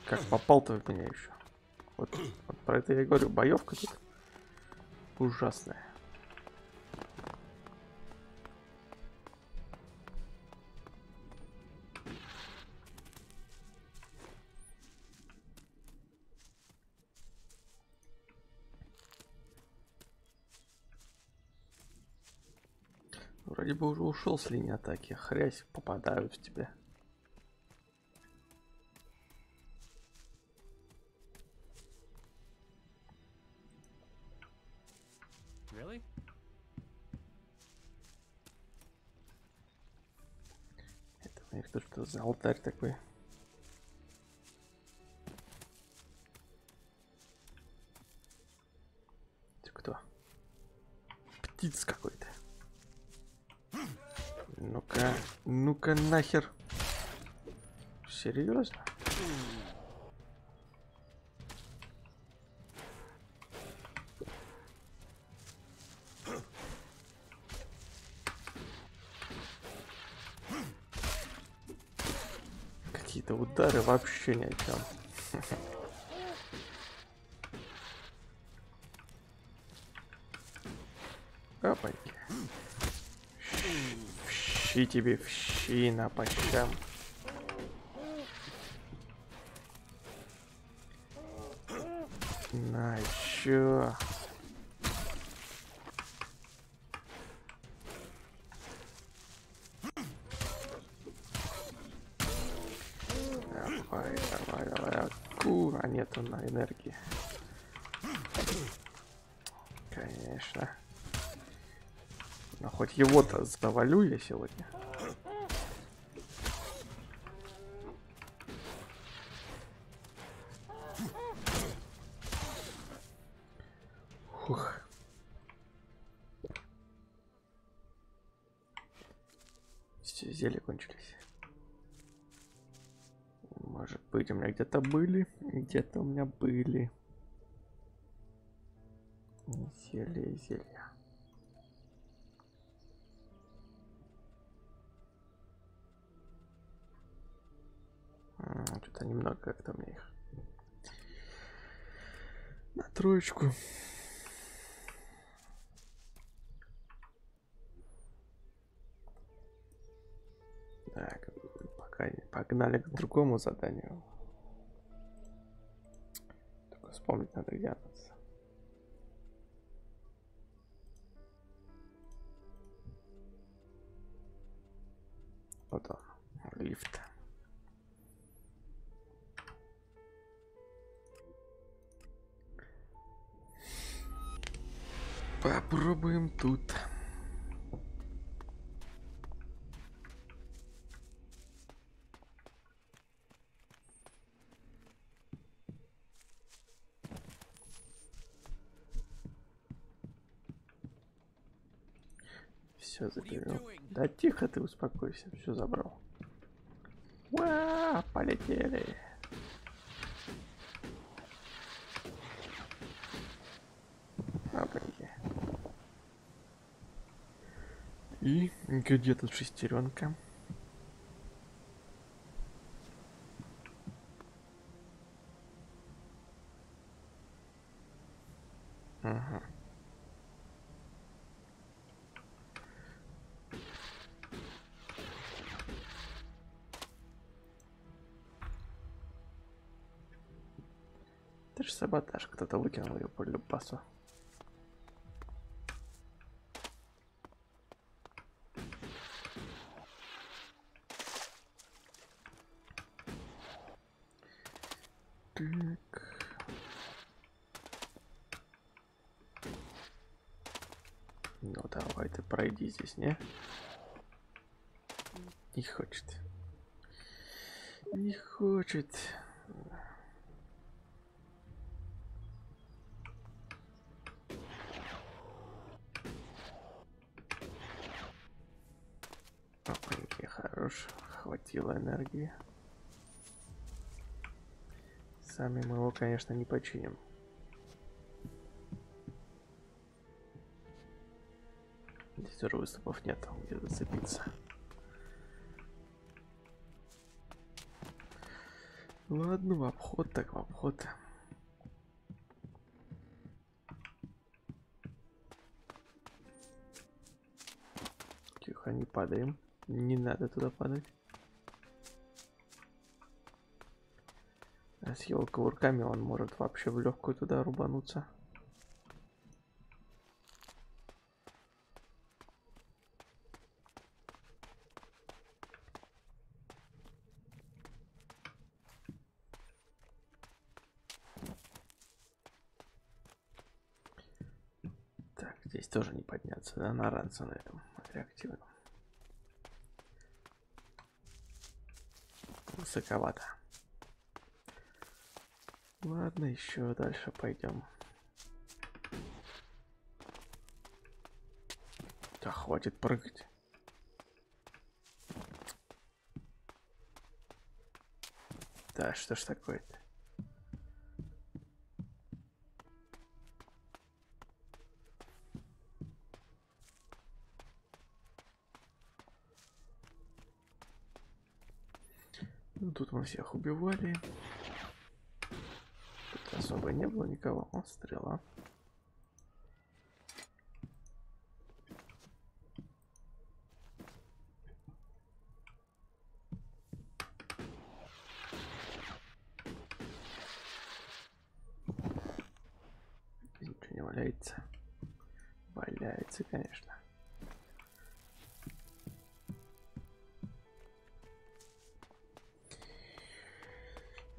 Как попал-то в меня еще? Вот про это я и говорю, боевка тут ужасная. Вроде бы уже ушел с линии атаки. Хрясь, попадают в тебя. Really? Это у них то, что за алтарь такой. Ты кто? Птиц какой-то. Ну-ка, ну-ка нахер. Серьезно? Какие-то удары вообще ни о чем. Опаньки. Щи тебе, в щи на по щам. На чё? Давай, давай, давай. А нету на энергии. Конечно. Но хоть его-то завалю я сегодня. Фух. Все, зелья кончились. Может быть, у меня где-то были. Где-то у меня были. Зелья, зелья. Что-то немного как-то у меня их. На троечку. Так, пока погнали к другому заданию. Только вспомнить надо, где оно. Вот он, лифт. Попробуем тут. Все заберем. Да тихо ты, успокойся. Все забрал. Уа, полетели. Опаньки. И где тут шестеренка? Ага. Это же саботаж, кто-то выкинул ее по любасу. Так. Ну давай ты пройди здесь, не? Не хочет. Не хочет. Опаньки, хорош. Хватило энергии. Сами мы его, конечно, не починим. Здесь уже выступов нет, где зацепиться. Ладно, в обход так в обход. Тихо, не падаем. Не надо туда падать. А с его кувырками он может вообще в легкую туда рубануться. Здесь тоже не подняться, да, на ранце на этом реактивном. Высоковато. Ладно, еще дальше пойдем. Да хватит прыгать. Да, что ж такое-то? Ну, тут мы всех убивали. Тут особо не было никого. О, стрела. Ничего не валяется. Валяется, конечно.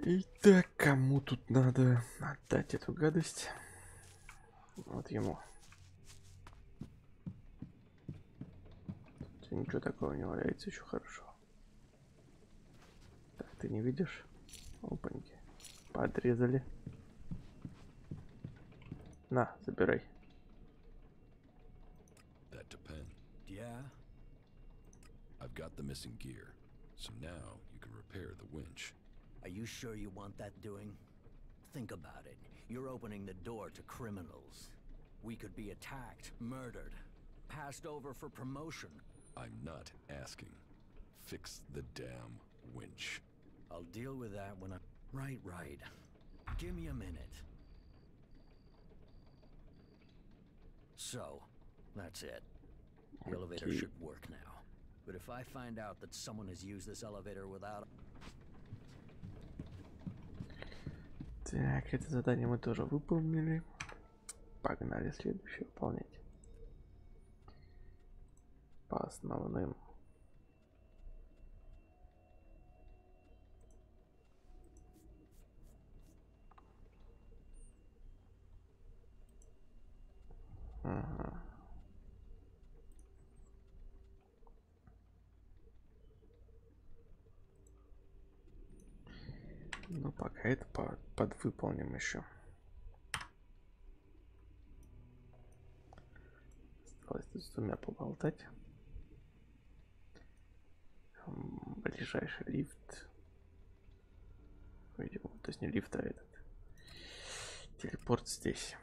Итак, кому тут надо отдать эту гадость? Вот ему. Тут ничего такого не валяется, еще хорошо. Так, ты не видишь? Опаньки. Подрезали. На, забирай. That depends. Yeah? I've got the missing gear, so now you can repair the winch. Are you sure you want that doing? Think about it. You're opening the door to criminals. We could be attacked, murdered, passed over for promotion. I'm not asking. Fix the damn winch. I'll deal with that when I... Right. Give me a minute. So, that's it. The elevator should work now. But if I find out that someone has used this elevator without... Так, это задание мы тоже выполнили. Погнали следующее выполнять. По основным. Ага. Ну, пока это подвыполним еще. Осталось тут с двумя поболтать. Ближайший лифт. Видимо, то есть не лифт, а этот. Телепорт здесь.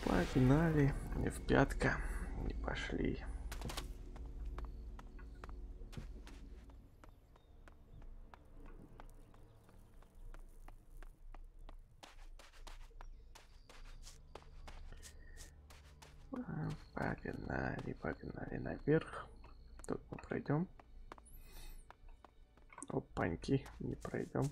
Погнали. Не в пятка. Не пошли. Погнали наверх. Тут мы пройдем. Опаньки, не пройдем.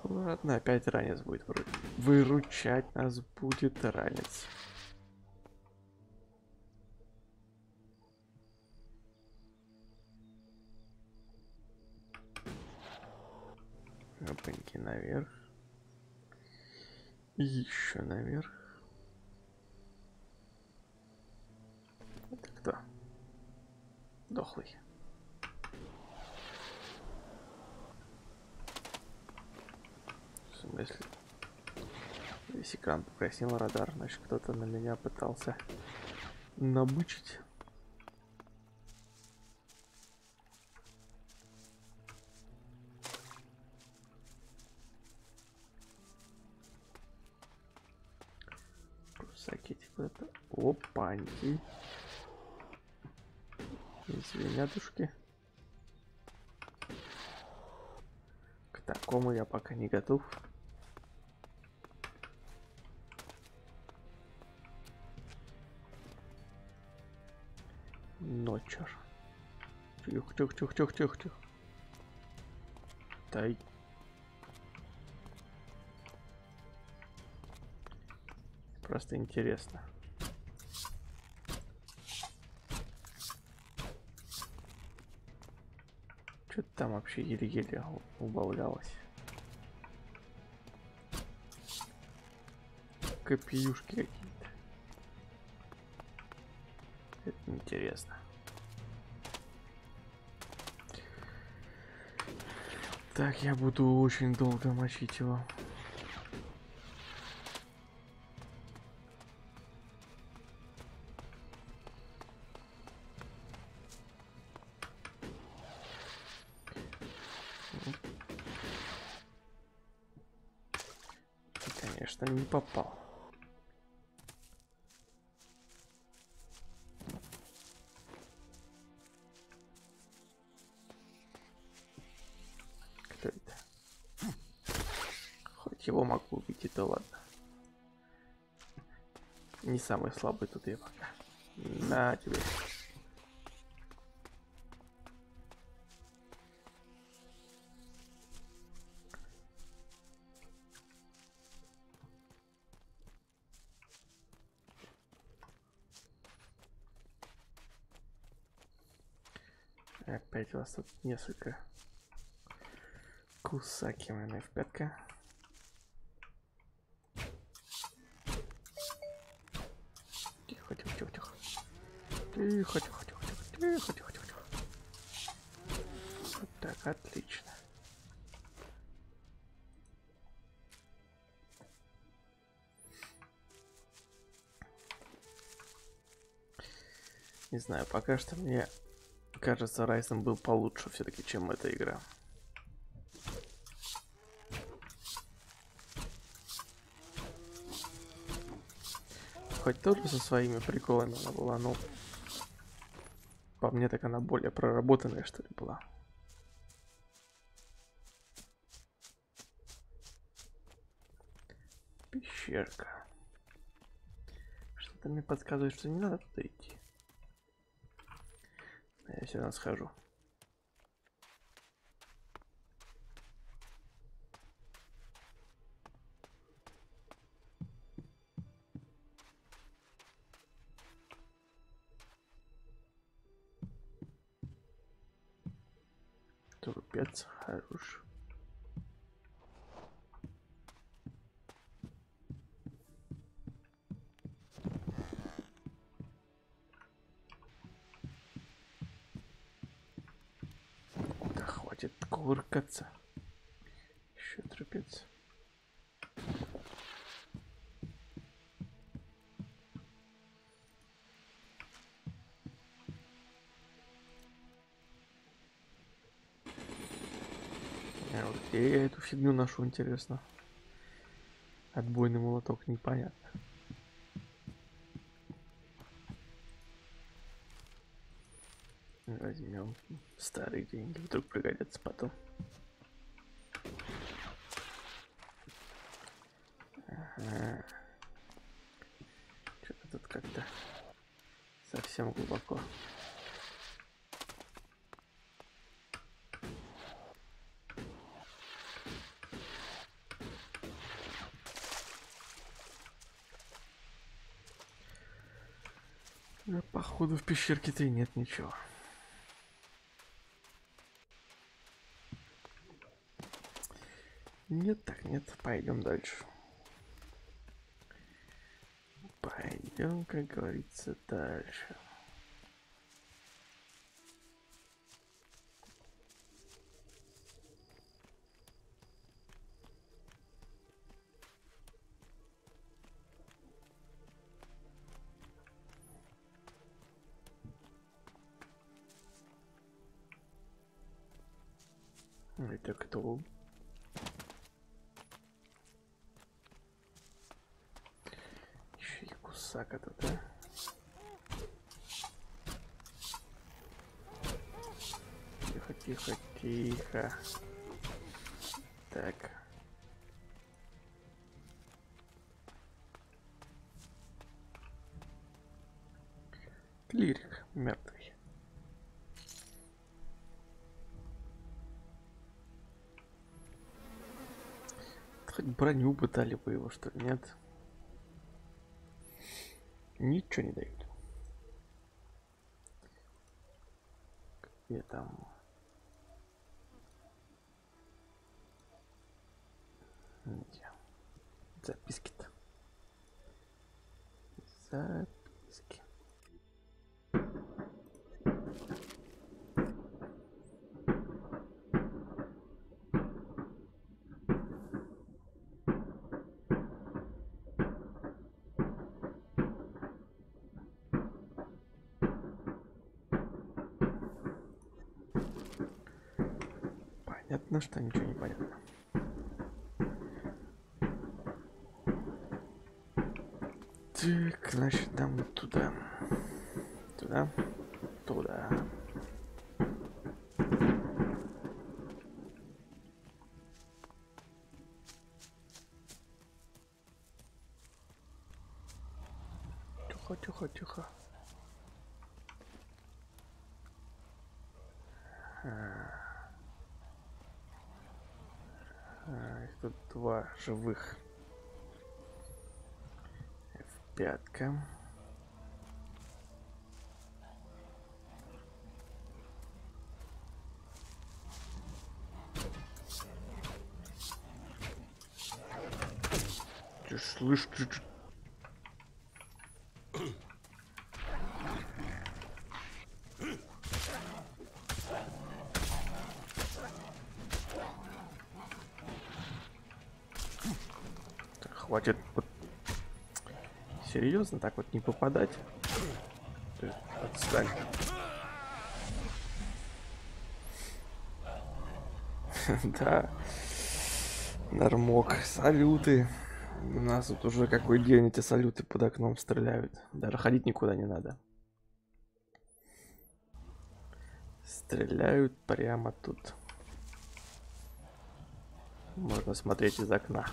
Ладно, опять ранец будет выручать нас будет ранец. Опаньки наверх. И еще наверх. Это кто? Дохлый. В смысле? Весь экран покраснел радар, значит кто-то на меня пытался набычить. Саките куда-то. Опаньки. Извинятушки. К такому я пока не готов. Ночер. Тихо. Дай. Просто интересно. Что-то там вообще еле-еле убавлялось. Копиюшки какие-то. Это интересно. Так, я буду очень долго мочить его. Конечно, не попал. Кто это? Хоть его могу убить, это ладно. Не самый слабый тут я пока. На тебе. Опять у вас тут несколько. Кусаки, наверное, в пятка. Тихо, тихо, тихо, тихо. Тихо, тихо, тихо, тихо, тихо, тихо, тихо. Вот так, отлично. Не знаю, пока что мне кажется, Райсом был получше все-таки, чем эта игра. Хоть тоже со своими приколами она была, но по мне так она более проработанная, что ли, была. Пещерка. Что-то мне подсказывает, что не надо туда идти. Я сюда схожу. Турпец хорош. Да хватит кувыркаться. Еще трупец. Где я эту фигню ношу, интересно? Отбойный молоток, непонятно. Возьмем старые деньги, вдруг пригодятся потом. Ага. Что-то тут как-то совсем глубоко. Походу в пещерке-то и нет ничего. Нет, так нет, пойдем дальше. Пойдем, как говорится, дальше. Это кто? Еще и кусак этот, да? Тихо, тихо, тихо. Так. Клирик мертвый. Хоть броню пытали бы его, что ли, нет? Ничего не дают. Где там? Где? Записки-то. Записки. Понятно, что ничего не понятно. Так, значит, нам вот туда. Туда. Туда. Тихо, тихо, тихо. Их тут два живых. F5. Ты слышишь, ты... Так, хватит вот серьезно так вот не попадать. Ты отстань. Да. Нормок. Салюты. У нас тут уже какой день эти салюты под окном стреляют. Даже ходить никуда не надо. Стреляют прямо тут. Можно смотреть из окна.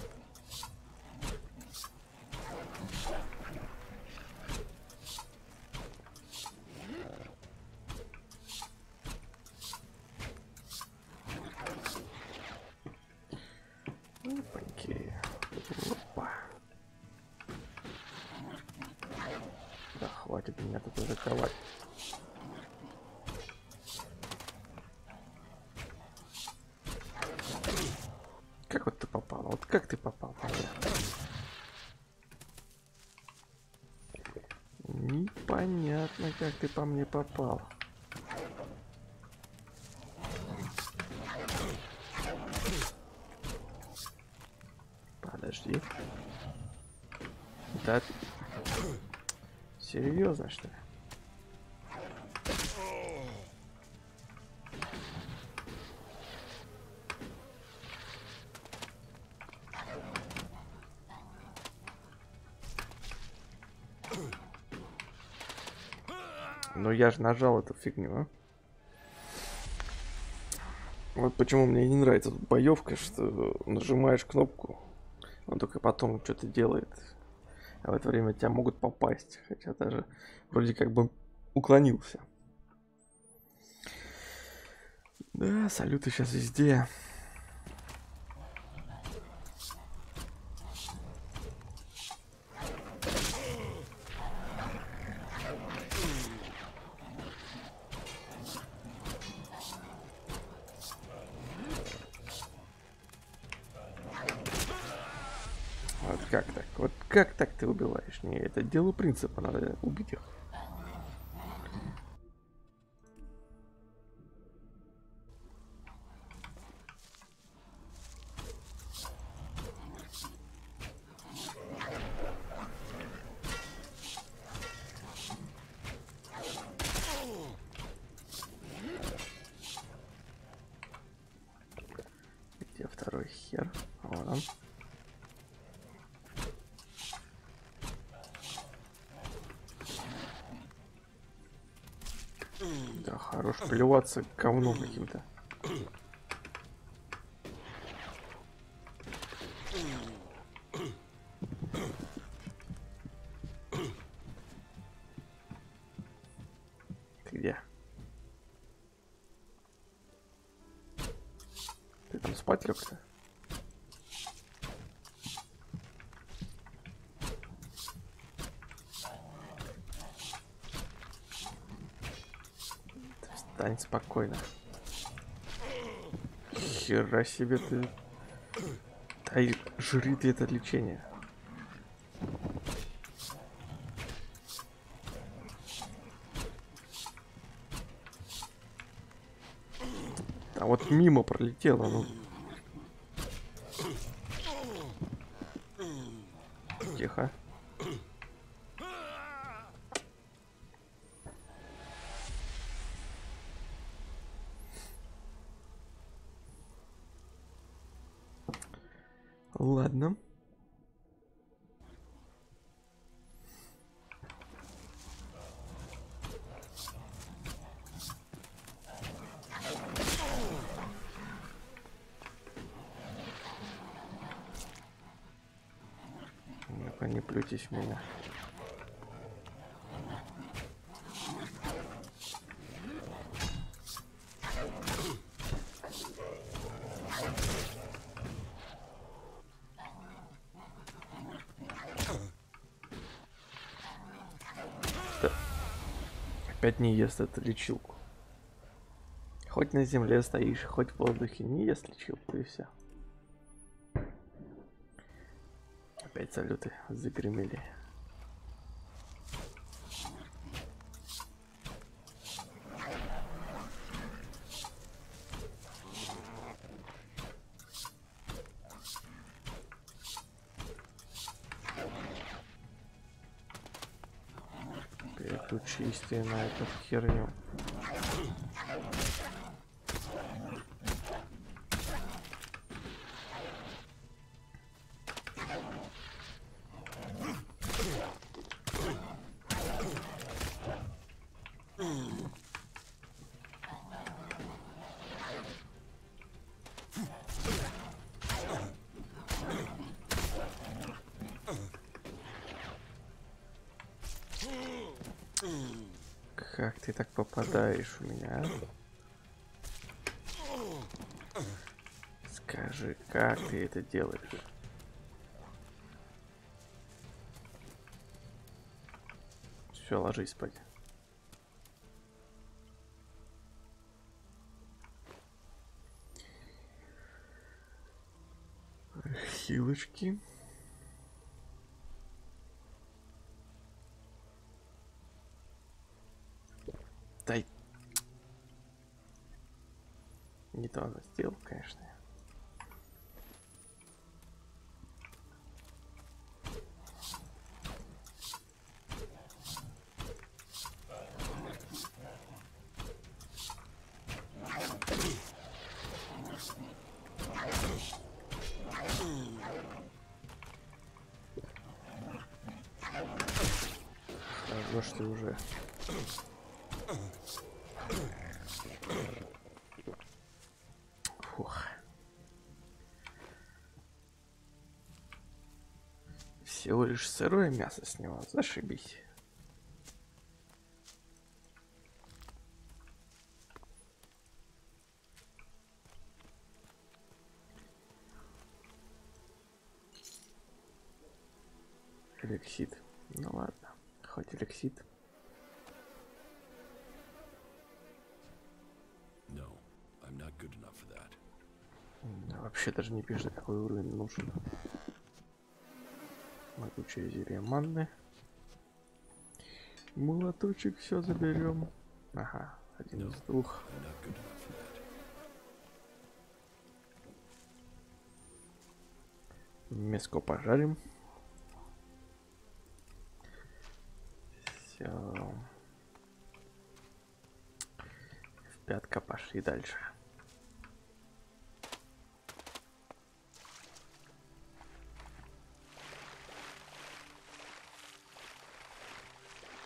Опаньки. Опа. Да хватит меня тут атаковать. Как вот ты попал? Вот как ты попал? Непонятно, как ты по мне попал. Подожди. Да. Серьезно, что ли? Но я же нажал эту фигню, а? Вот почему мне не нравится тут боевка, что нажимаешь кнопку, он только потом что-то делает. А в это время тебя могут попасть. Хотя даже вроде как бы уклонился. Да, салюты сейчас везде. Вот как так? Вот как так ты убиваешь? Не, это дело принципа, надо убить их. Где второй хер? Вот он. Да, хорош плеваться говном каким-то. Ты где? Ты там спать лег-то? Встань спокойно. Хера себе ты Ай, жри ты это лечение. А вот мимо пролетело, ну. Тихо. Ладно. Ну-ка, не плюйтесь в меня. Опять не ест эту лечилку. Хоть на земле стоишь, хоть в воздухе, не ест лечилку и все. Опять салюты загремели. Переключись на эту херню. Как ты так попадаешь у меня? А? Скажи, как ты это делаешь? Все, ложись спать. Хилочки. Дай. Не то она сделал, конечно. Хорошо, ты уже. Фух. Всего лишь сырое мясо с него, зашибись. Элексит. Ну ладно, хоть элексит. Вообще даже не пишет, какой уровень нужен. Могучее зелье манны. Молоточек, все заберем. Ага, один из двух. Мяско пожарим. Все. В пятка пошли дальше.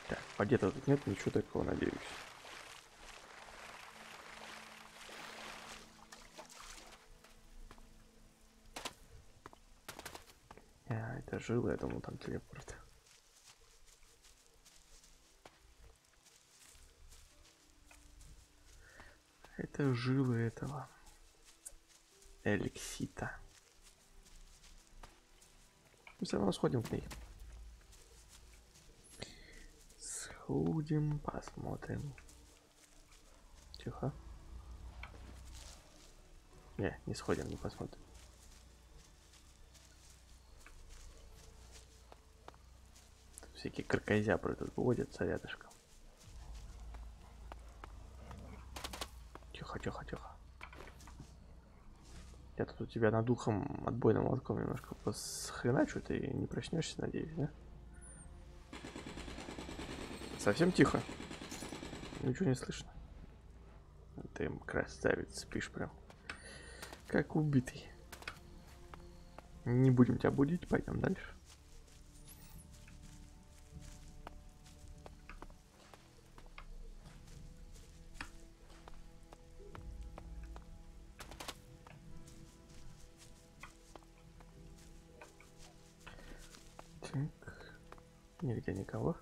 Так, в воде тут нет ничего такого, надеюсь. Это жилы, я думал, там телепорт. Это жилы этого элексита. Мы все равно сходим к ней. Сходим, посмотрим. Тихо. Не сходим, не посмотрим. всякие кракозябры тут водятся рядышком. Тихо, тихо, тихо. Я тут у тебя над ухом отбойным молотком немножко посхреначу, ты не проснешься, надеюсь, да? Совсем тихо. Ничего не слышно. Ты красавец, спишь прям. Как убитый. Не будем тебя будить, пойдем дальше. Так. Нигде никого.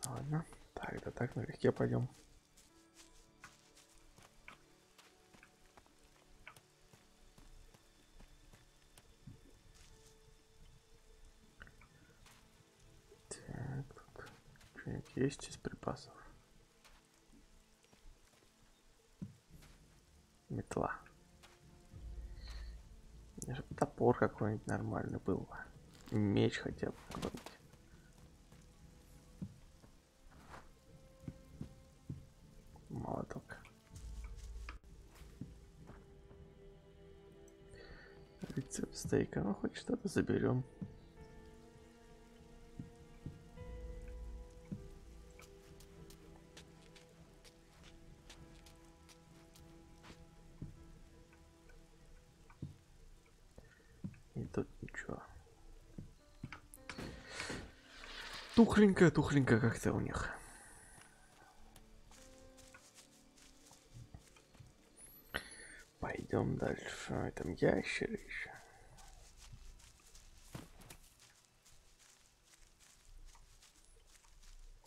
Ладно. Так, да так, налегке пойдем. Так, тут что-нибудь есть из припасов? Метла. Чтобы топор какой-нибудь нормальный был. Меч хотя бы какой-нибудь. Молоток. Рецепт стейка. Ну, хоть что-то заберем. И тут ничего. Тухленько, тухленько как-то у них. Пойдем дальше. Там ящеры еще.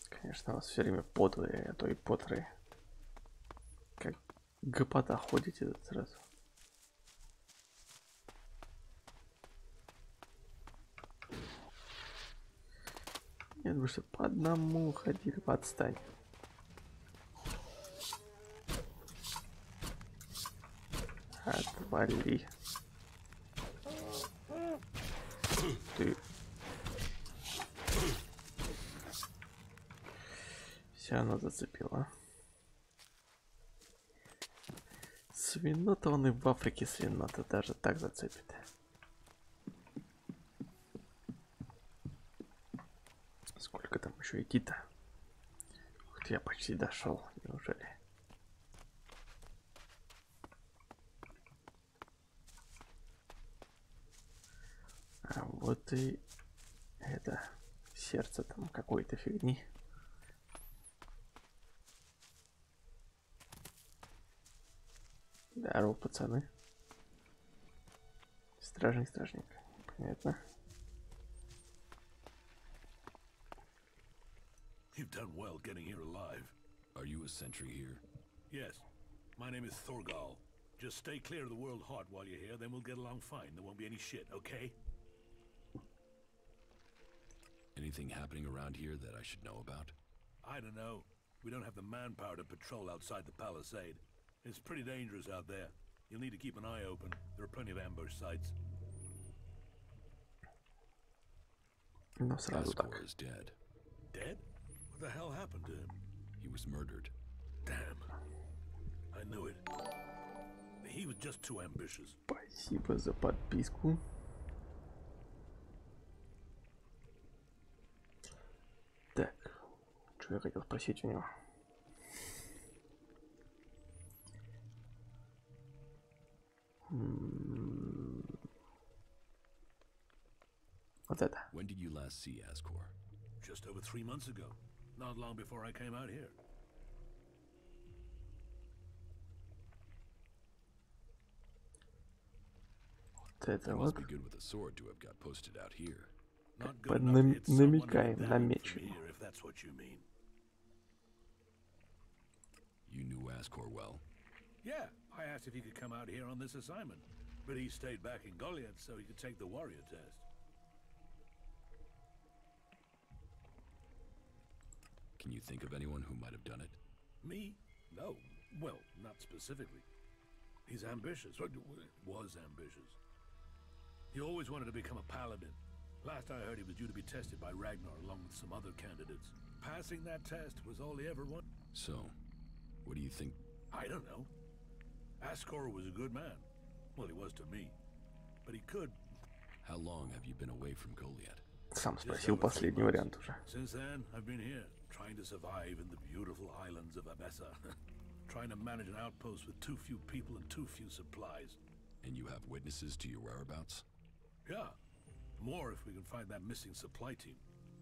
Конечно, у вас все время подлые, а то и потрые. Как гопота ходите тут сразу. Нет, вы что, по одному ходили, подстань. Отвали. Ты. Все равно зацепила. Свинота он и в Африке свинота даже так зацепит. Сколько там еще идти-то? Ух ты, я почти дошел, неужели? А вот и это сердце там какой-то фигни. Здорово, пацаны. Стражник, стражник. Понятно. You've done well getting here alive. Are you a sentry here? Yes. My name is Thorgal. Just stay clear of the world hot while you're here, then we'll get along fine. There won't be any shit, okay? Anything happening around here that I should know about? I don't know. We don't have the manpower to patrol outside the palisade. It's pretty dangerous out there. You'll need to keep an eye open. There are plenty of ambush sites. Ну, сразу так. Ascor is dead. Dead? What the hell happened to him? He was murdered. Damn. I knew it. He was just too ambitious. Спасибо за подписку. Так, что я хотел спросить у него? Вот это. When did you last see Ascor? Just over 3 months ago. Not long before I came out here. Вот это You вот. must be good with a sword to have got posted out here. Not good enough to hit someone Намекаем на down меч. from here, if that's what you mean. You knew Ascor well. Yeah, I asked if he could come out here on this assignment, but he stayed back in Goliath so he could take the warrior test. Can you think of anyone who might have done it? Me? No. Well, not specifically. He's ambitious. Or was ambitious. He always wanted to become a paladin. Last I heard, he was due to be tested by Ragnar along with some other candidates. Passing that test was all he ever wanted. So, what do you think? I don't know. Ascor was a good man. Well, he was to me. But he could. How long have you been away from Goliath? Сам спросил последний вариант уже. Since then, I've been here, trying to survive in the beautiful islands of Abessa. Trying to manage an outpost with too few people and too few supplies. And you have witnesses to your whereabouts? Yeah. More if we can find that missing supply team.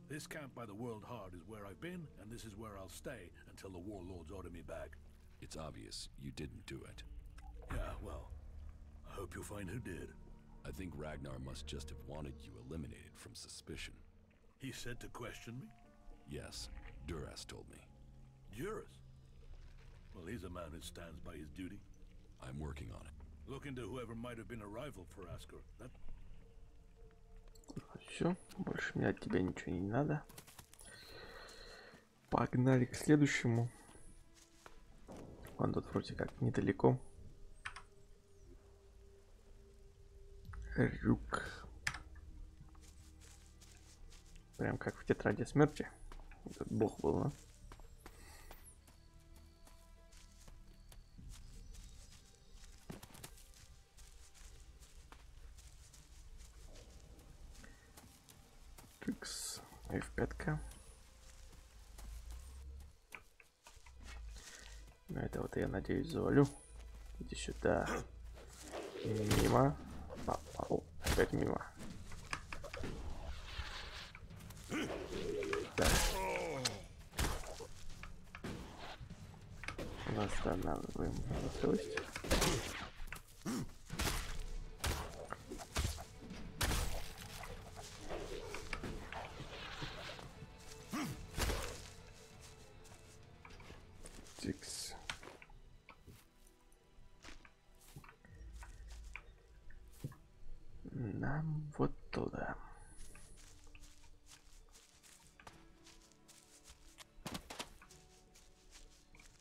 This camp by the World Heart is where I've been, and this is where I'll stay until the warlords order me back. It's obvious you didn't do it. Yeah, well, I hope you'll find who did. I think Ragnar must just have wanted you eliminated from suspicion. He said to question me? Yes, Duras told me. Juris? Well, he's a man who stands by his duty. I'm working on it. Look into whoever might have been a rival for Ascor. That... Все, больше мне от тебя ничего не надо. Погнали к следующему. Он тут вроде как недалеко. Рюк. Прям как в тетради смерти. Этот бог был, да? X, F5. Ну это вот я надеюсь завалю. Иди сюда. Мимо. Попал. Опять мимо. Да. Восстанавливаем выносливость. Тикс. Нам вот туда.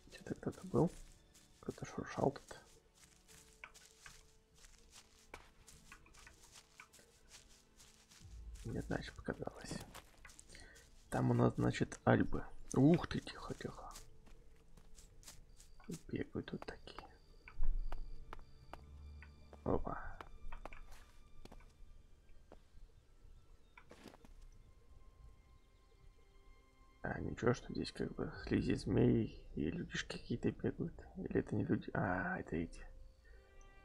Где-то кто-то был. Кто-то шуршал тут. Мне, значит, показалось. Там у нас, значит, альбы. Ух ты, тихо-тихо. Бегают тут такие. Опа. А, ничего, что здесь как бы слизи змей и людишки какие-то бегают. Или это не люди? А, это эти.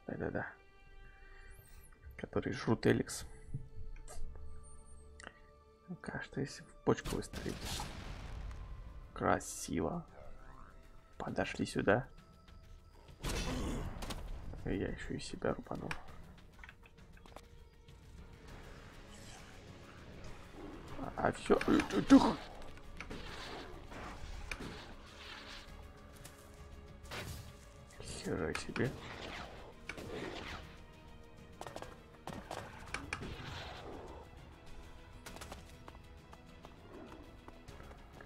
Да-да-да. Которые жрут Элекс. Кажется, если в почку выстрелить. Красиво. Подошли сюда. И я еще и себя рубанул. А все. Хера себе.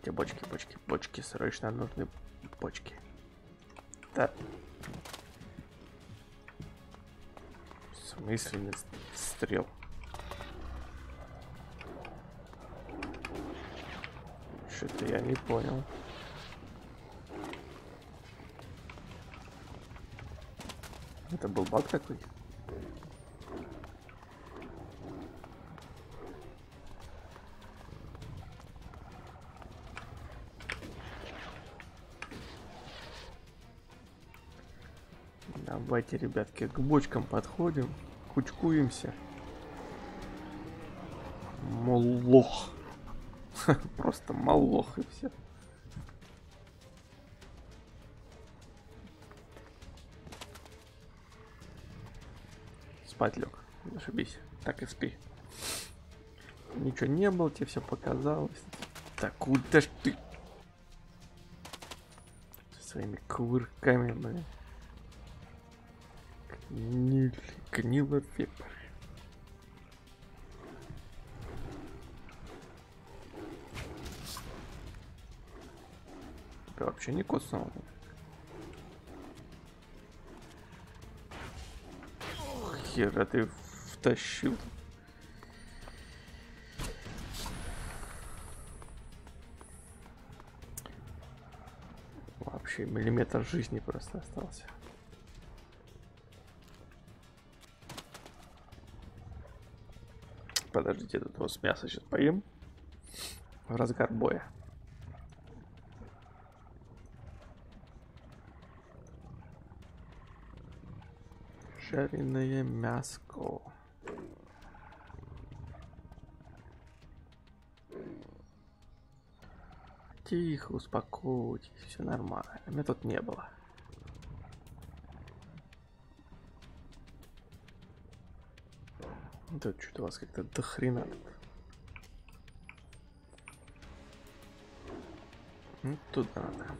Где бочки, бочки, бочки, срочно нужны бочки. Да. В смысле нет стрел? Что-то я не понял. Это был баг такой? Давайте, ребятки, к бочкам подходим, кучкуемся. Молох. Просто молох и все. Спать лег. Зашибись. Так и спи. Ничего не было, тебе все показалось. Так куда ж ты? Со своими кувырками, блин. Гнило вепрь. Тебя вообще не коснул. Хера ты в тащил. Вообще миллиметр жизни просто остался. Подождите, тут вот с мяса сейчас поем. В разгар боя. Жареное мяско. Тихо, успокойтесь, все нормально. Меня тут не было. Тут что-то у вас как-то до хрена тут. Ну, туда надо.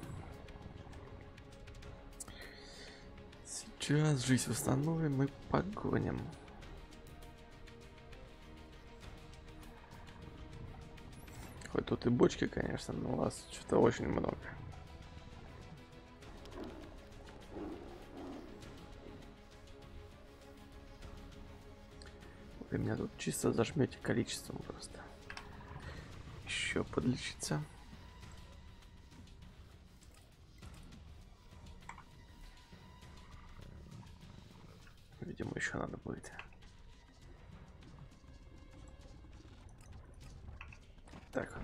Сейчас жизнь восстановим и погоним. Хоть тут и бочки, конечно, но у вас что-то очень много. Вы меня тут чисто зажмете количеством просто. Еще подлечиться. Видимо, еще надо будет. Так вот.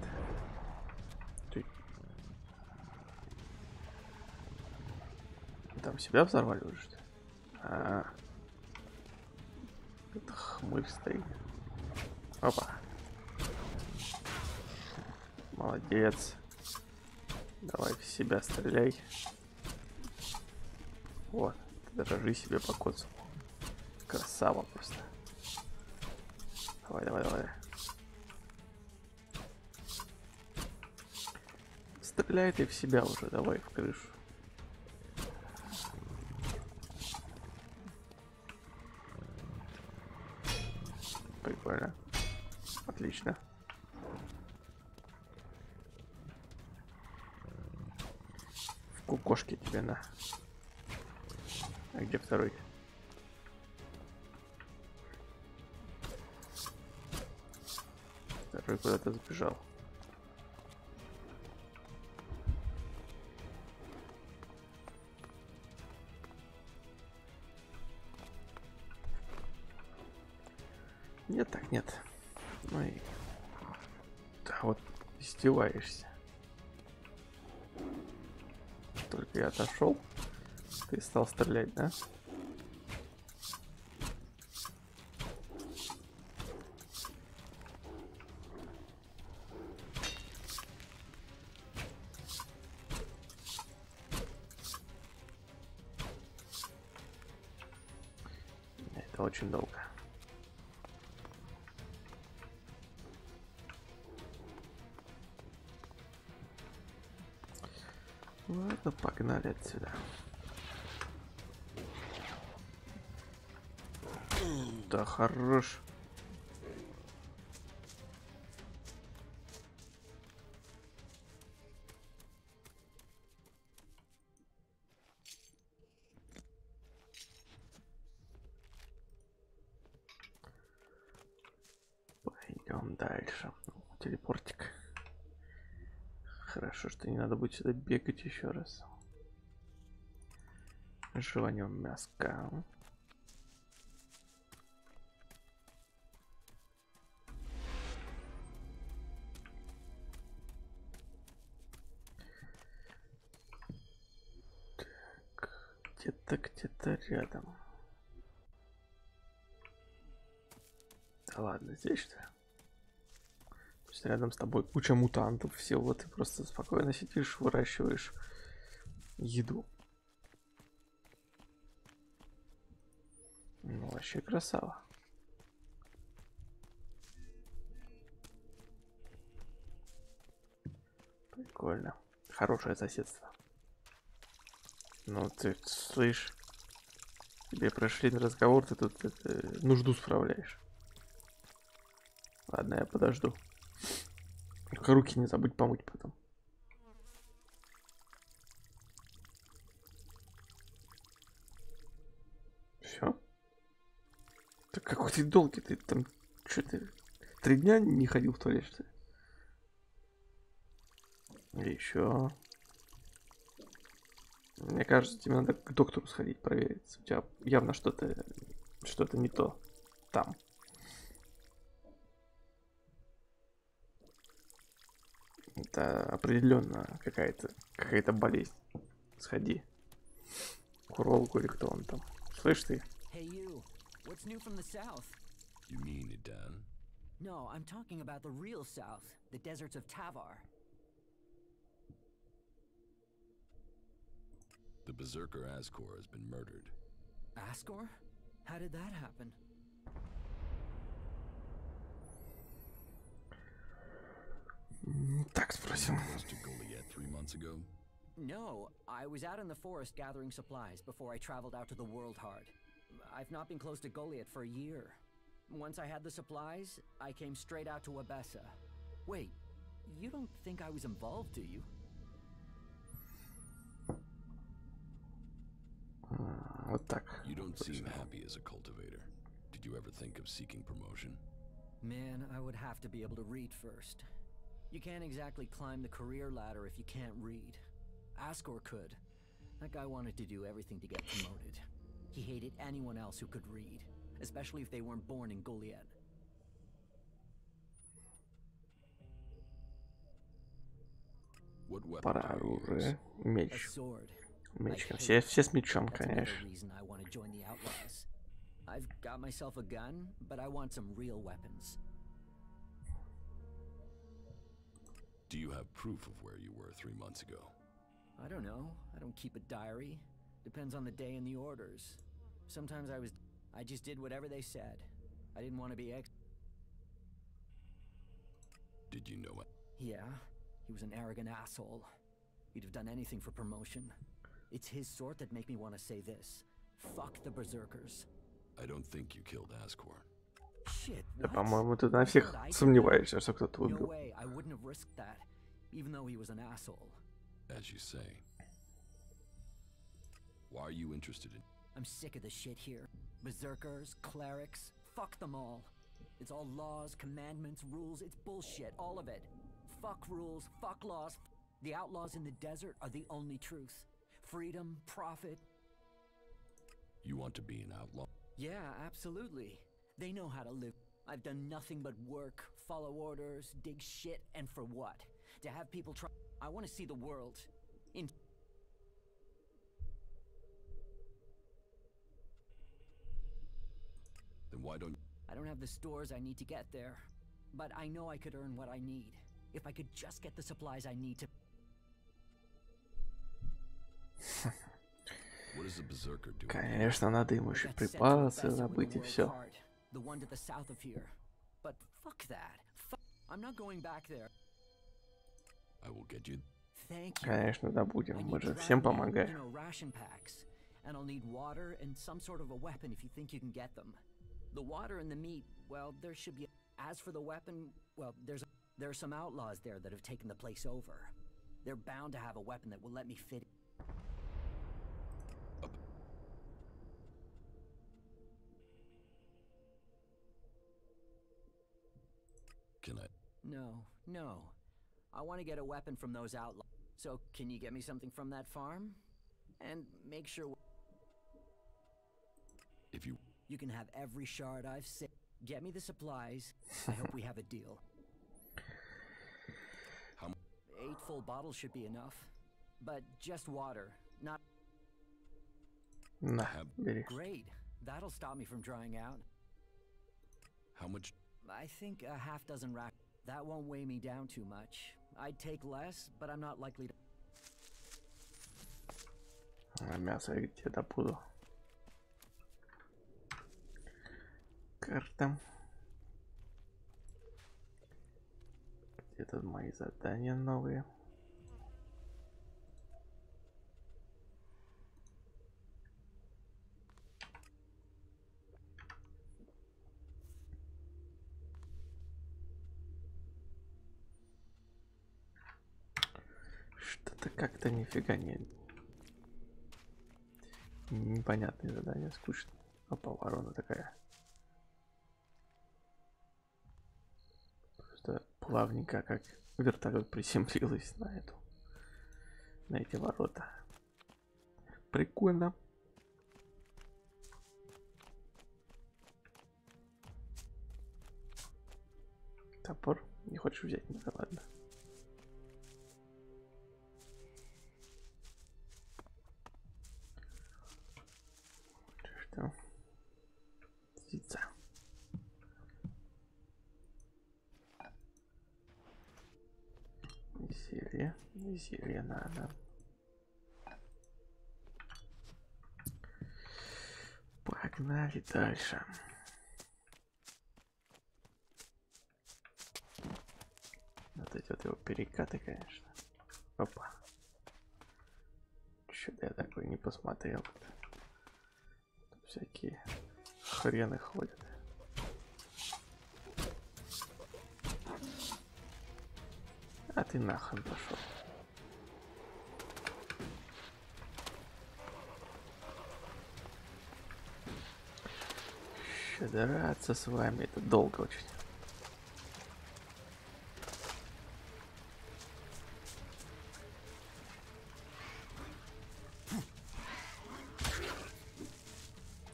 Там себя взорвали уже, что ли? Это хмырь стоит. Опа. Молодец. Давай в себя стреляй. Вот. Даже жизнь себе покоцал. Красава просто. Давай, давай, давай. Стреляй ты в себя уже, давай в крышу. Прикольно. Отлично. В кукошке тебе на. А где второй? Второй куда-то сбежал. Нет, так нет. Ну и... Да вот, издеваешься. Только я отошел, ты стал стрелять, да? Это очень долго. Ладно, погнали отсюда. Да хорош. Пойдем дальше. Телепортик. Хорошо, что не надо будет сюда бегать еще раз. Жеванем мяска. Так, где-то рядом. Да ладно, здесь что ли? То есть рядом с тобой куча мутантов, все, вот ты просто спокойно сидишь, выращиваешь еду. Ну, вообще красава. Прикольно. Хорошее соседство. Ну, ты слышишь, тебе прошли на разговор, ты тут нужду справляешь. Ладно, я подожду. Только руки не забудь помыть потом. Все. Так какой ты долгий, ты там, что ты, 3 дня не ходил в туалет, что ли? Или еще. Мне кажется, тебе надо к доктору сходить, проверить. У тебя явно что-то не то там. Это определенно какая-то болезнь. Сходи к урологу или кто он там. Слышь ты? Hey you, what's new from the south? You mean Idan? No, I'm talking about the real south, the deserts of Tavar. The berserker Ascor has been murdered. Ascor? How did that happen? Так спросим. Was to Goliath 3 months ago? No, I was out in the forest gathering supplies before I traveled out to the World Heart. I've not been close to Goliath for a year. Once I had the supplies, I came straight out to Wabessa. Wait, you don't think I was involved, do you? Вот так. You don't seem happy as a cultivator. Did you ever think of seeking promotion? Man, I would have to be able to read first. You can't exactly climb the career ladder if you can't read. Ascor could. That guy wanted to do everything to get promoted. He hated anyone else who could read, especially if they weren't born in Goliath. What weapon Пора do you use? оружие. A Меч. sword. Меч. I Все hate с мечом, That's another конечно. reason I want to join the Outlaws. I've got myself a gun, but I want some real weapons. Do you have proof of where you were 3 months ago? I don't know. I don't keep a diary. Depends on the day and the orders. Sometimes I just did whatever they said. I didn't want to be Did you know it? Yeah, he was an arrogant asshole. He'd have done anything for promotion. It's his sort that make me want to say this. Fuck the berserkers. I don't think you killed Ascor. Shit, Да, what? по-моему, ты на всех What I did? сомневаешься, что кто-то No убил. way, I wouldn't have risked that, even though he was an asshole. As you say. Why are you interested in... I'm sick of the shit here. Berserkers, clerics, fuck them all. It's all laws, commandments, rules, it's bullshit, all of it. Fuck rules, fuck laws. The outlaws in the desert are the only truth. Freedom, profit. You want to be an outlaw? Yeah, absolutely. They know how to live. I've done nothing but work, follow orders, dig shit, and for what? To have people try. I want to see the world. In. Then why don't... I don't have the stores I need to get there, but I know I could earn what I need. If I could just get the supplies I need to. What is a berserker doing? Конечно, надо ему еще I got sent to припасы Odessa with забыть the и World все. Heart, the one to the south of here. But fuck that. I'm not going back there. I will get you... Thank you. Конечно, да, I будем. need Мы же dry всем meat, помогаем. you know, ration packs. And I'll need water and some sort of a weapon if you think you can get them. The water and the meat, well, there should be. As for the weapon, well, there are some outlaws there that have taken the place over. They're bound to have a weapon that will let me fit. Can I... No. I want to get a weapon from those outlaws. So, can you get me something from that farm? And make sure If you... you can have every shard I've saved. Get me the supplies. I hope we have a deal. How... 8 full bottles should be enough. But just water, not... На, бери. Great. That'll stop me from drying out. How much... I think a half dozen rack. That won't weigh me down too much. I'd take less, but I'm not likely to. Мясо я где добуду. Карта. Где тут мои задания новые? Что-то как-то нифига не... Непонятные задания, скучно. Опа, ворона такая. что-то плавненько, как вертолет приземлилась на эти ворота. Прикольно. Топор не хочешь взять? Ну да ладно. Что? Птица. Зелье надо. Погнали дальше. Вот эти вот его перекаты, конечно. Опа. Что-то я такой не посмотрел. Тут всякие хрены ходят. А ты нахрен пошел. Еще драться с вами, это долго очень.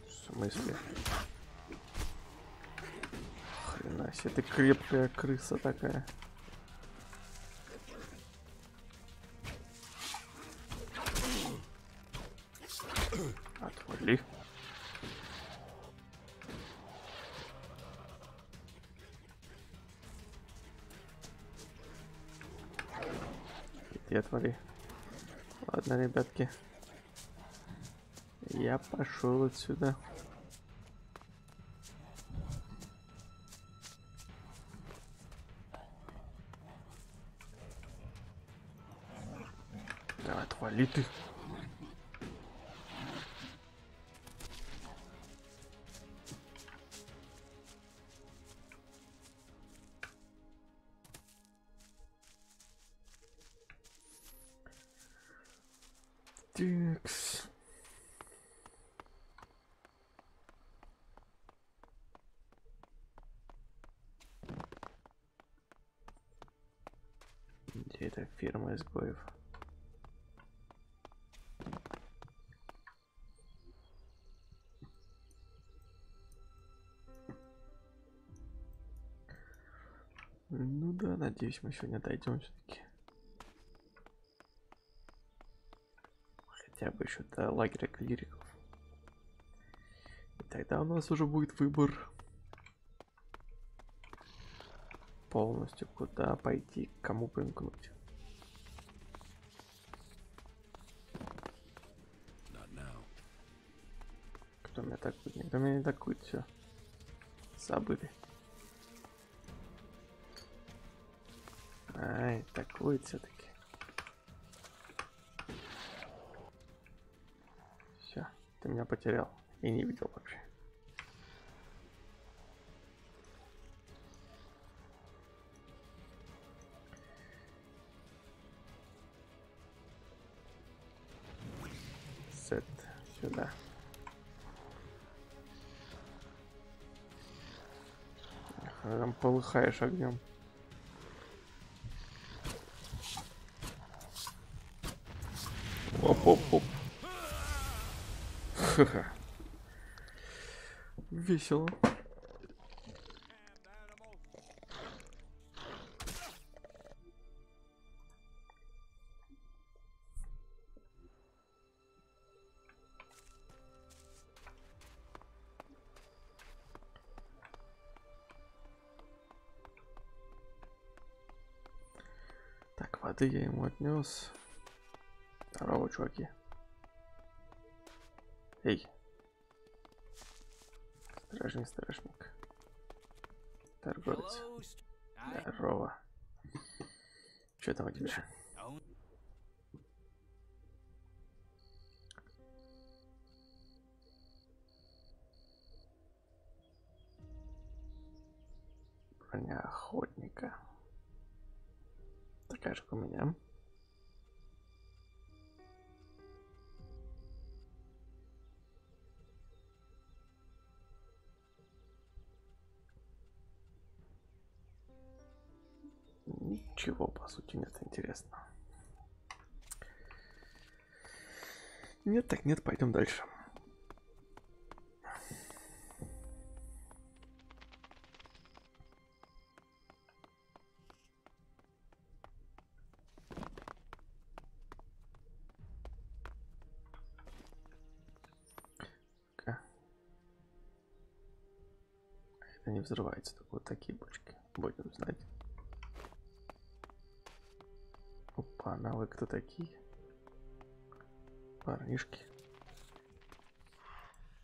В смысле? Хрена себе, ты крепкая крыса такая. Отвали. Иди отвали. Ладно, ребятки. Я пошел отсюда. Да отвали ты. Тикс. Где эта фирма изгоев? Ну да, надеюсь, мы сегодня дойдем все-таки. Хотя бы еще до лагеря клириков. И тогда у нас уже будет выбор полностью, куда пойти, к кому примкнуть. Кто меня атакует? Никто меня не атакует, все. Забыли. Ай, атакует все-таки. Все, ты меня потерял и не видел вообще. Сет сюда. Там полыхаешь огнем. Оп-оп-оп. Ха-ха. Весело. Так, воды я ему отнес. Здорово, чуваки. Эй. Стражник. Торговец. Здорово. Что там у тебя? Броня охотника. Такая же, как у меня. ничего, по сути, нет, интересно. Нет, так нет, пойдем дальше. Это не взрывается, только вот такие бочки. Будем знать. Опа, а вы кто такие? Парнишки.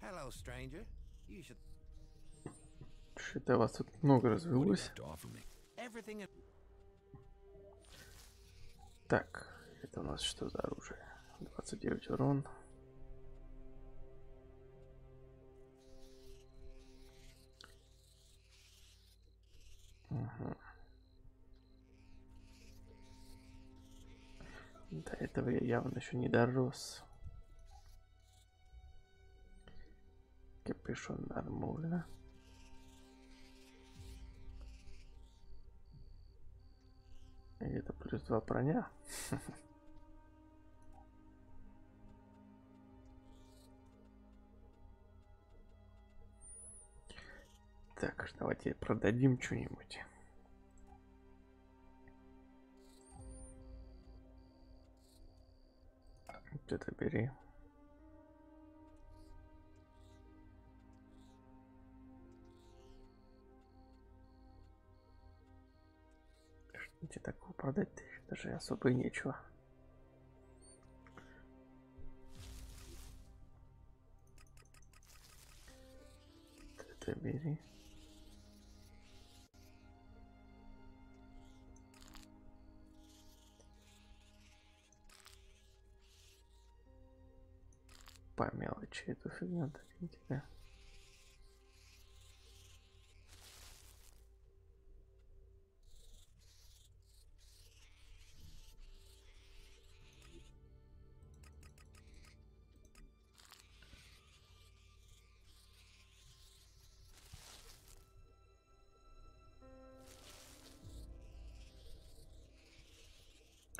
Hello, stranger. You should... Что-то вас тут много What do you развелось. have to offer me? Everything... Так, это у нас что за оружие? 29 урон. Угу. До этого я явно еще не дорос. Капюшон нормально. И это плюс 2 броня. Так, давайте продадим что-нибудь. Вот это бери. Что тебе такого продать-то? Даже особо и нечего. Вот это бери. По мелочи эту фигню дадим тебе.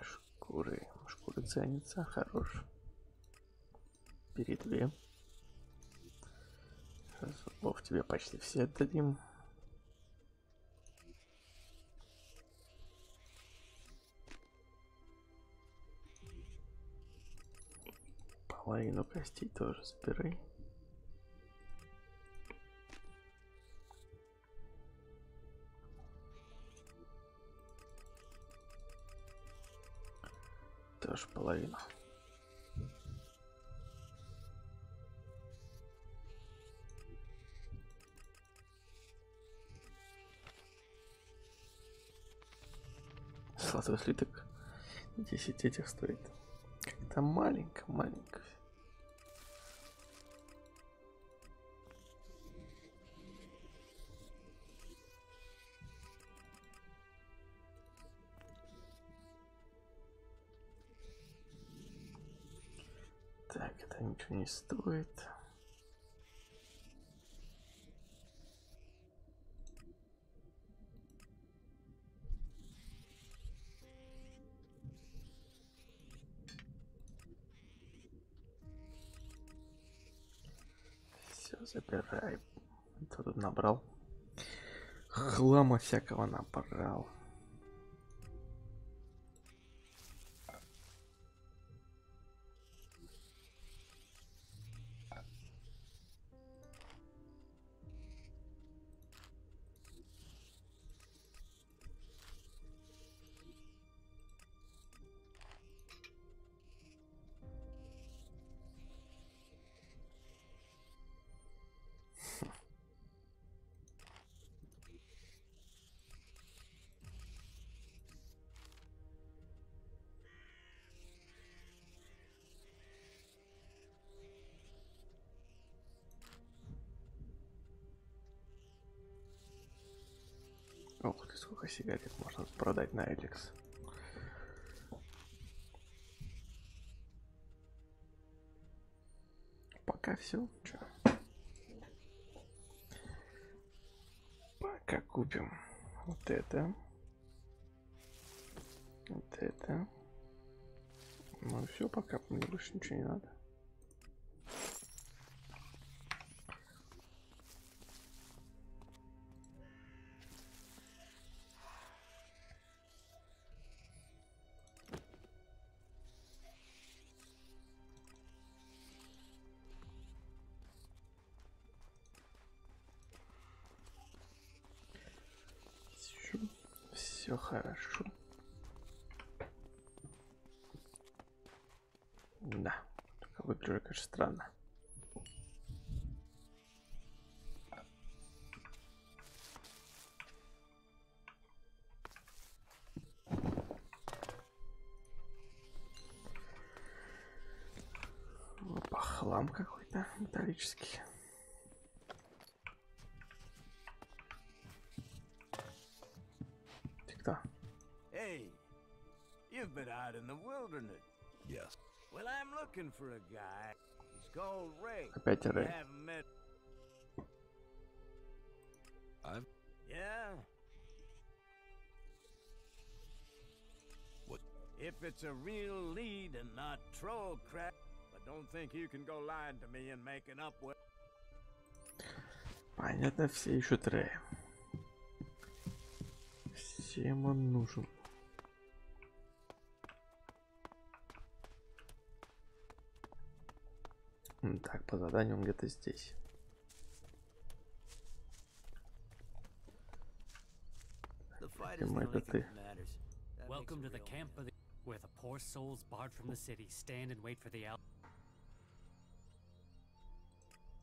Шкуры. Шкуры ценятся. Хорош. Бери 2. Зубов тебе почти все отдадим. Половину костей тоже забирай. Тоже половину. Золотой слиток 10 этих стоит. Как-то маленько. Так, это ничего не стоит. Все, забирай. Кто тут набрал? Хлама всякого набрал. Ох ты, сколько сигарет можно продать на Elex. Пока все. Пока купим вот это. Вот это. Ну все, пока мне больше ничего не надо. Все хорошо. Да, только выгляжу, конечно, странно. Опа, хлам какой-то металлический. Ты кто? Hey, you've been out in the wilderness. Yes. Well, I'm looking for a guy. He's called Ray. Опять You Рэй. haven't met. I've... Yeah? What? If it's a real lead and not troll crap, but don't think you can go lying to me and making up with. Понятно, все ищут Рэя. Всем он нужен. Так, по заданию он где-то здесь. The fight is Думаю, the это only ты. thing that matters. That Welcome makes to it the real. camp of the where the poor souls barred from the city stand and wait for the out.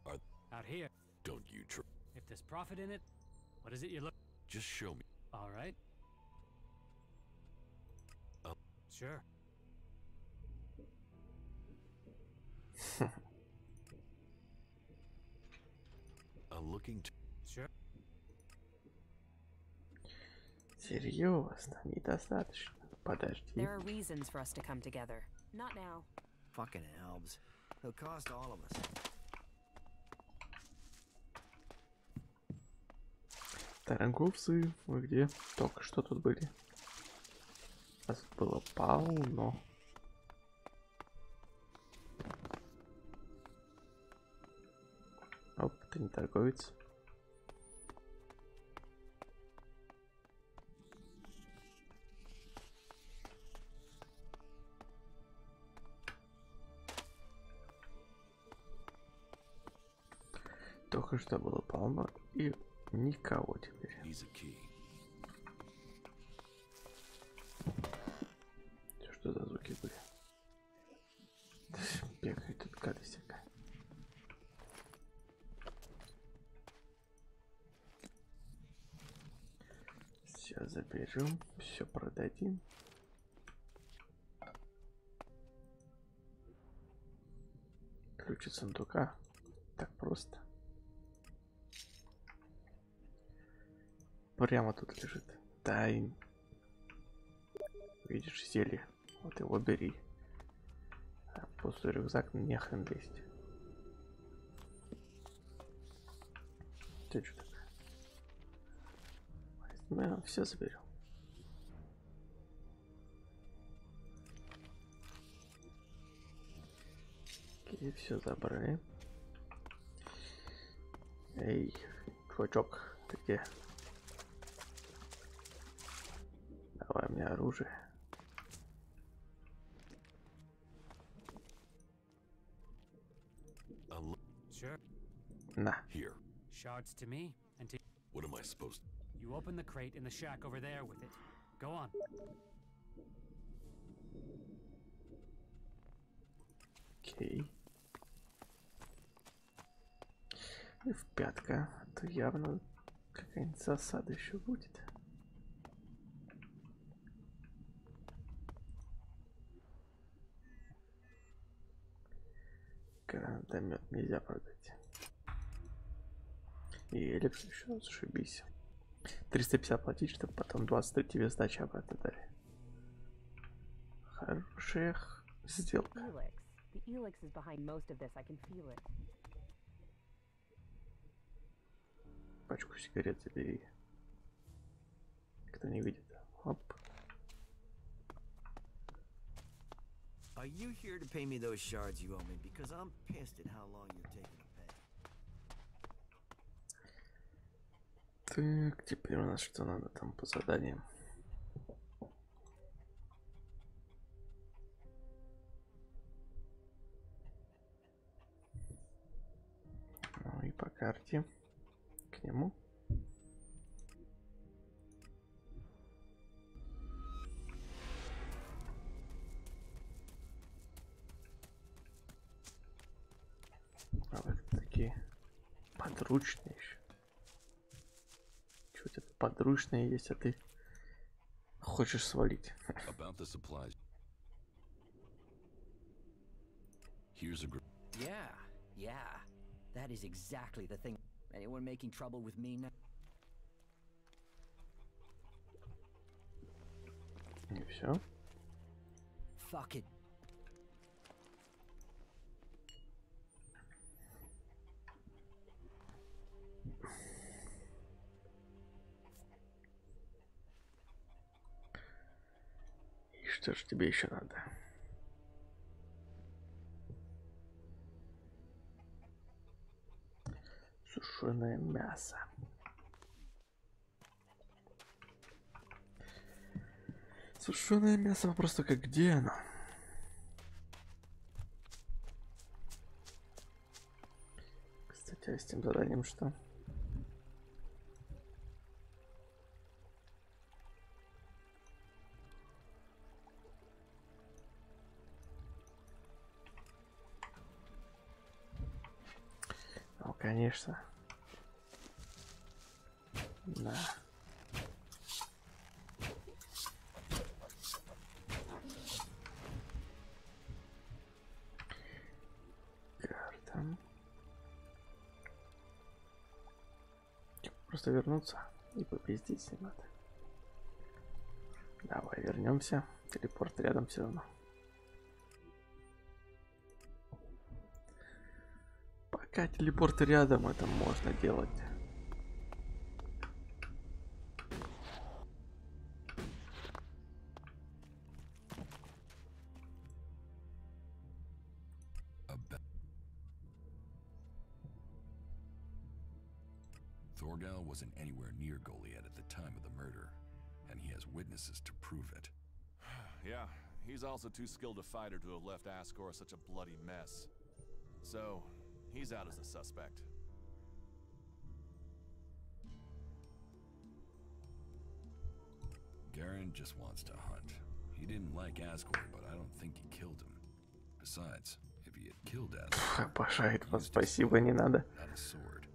Are- Out here. Don't you try... If there's profit in it, what is it you look? Just show me. All right. Sure. I'm looking to... Sure. Серьезно, недостаточно. Подожди. There are reasons for us to come together. Not now. Fucking elves. They'll cost all of us. Торговцы, вы где? Только что тут были. Нас было полно. Оп, ты не торговец. Только что было полно и никого теперь. He's a key. Что за звуки были? Бегает тут гадость всякая. Все заберем, все продадим. Ключ от сундука. Так просто. Прямо тут лежит. Тайн. Видишь зелье? Вот его бери. А пустой рюкзак не хрен лезть. Ты что такое? Мы все заберем. Окей, все забрали. Эй, чувачок, ты где? Давай мне оружие. Sure. На. Here. Shards to me and to What am I supposed to... you. Open the crate in the shack over there with it. Go on. Окей. И в пятка. А то явно какая-нибудь засада еще будет. Гранатомет нельзя продать. И Элекс еще зашибись. 350 платить, чтобы потом 23 тебе сдачи обратно дали. Хорошая сделка. Elex. The Elex is behind most of this. I can feel it. Пачку сигарет забери. Кто не видит. Оп. Are you here to pay me those shards you owe me? Because I'm pissed at how long you're taking to pay. Так, теперь у нас что надо там по заданиям? Ну и по карте к нему. А вот такие подручные еще. Что-то подручные есть, а ты хочешь свалить. About the supplies. Here's a Yeah. That is exactly the thing. Anyone making trouble with me now? И все. Fuck it. И что же тебе еще надо? Сушеное мясо. Сушеное мясо, вопрос только где оно? Кстати, а с тем заданием что? Ну, конечно. Да. Карта. Просто вернуться и попиздить с ним надо. Давай вернемся. Телепорт рядом все равно. Пока телепорт рядом, это можно делать. Thorgal wasn't anywhere near Goliath at the time of the murder, and he has witnesses to prove it. Yeah, he's also too skilled a fighter to have left Ascor such a bloody mess. So, he's out as a suspect. Garen just wants to hunt. He didn't like Ascor, but I don't think he killed him. Besides, if he had killed Ascor, Обожает вас, спасибо, не надо. not a sword.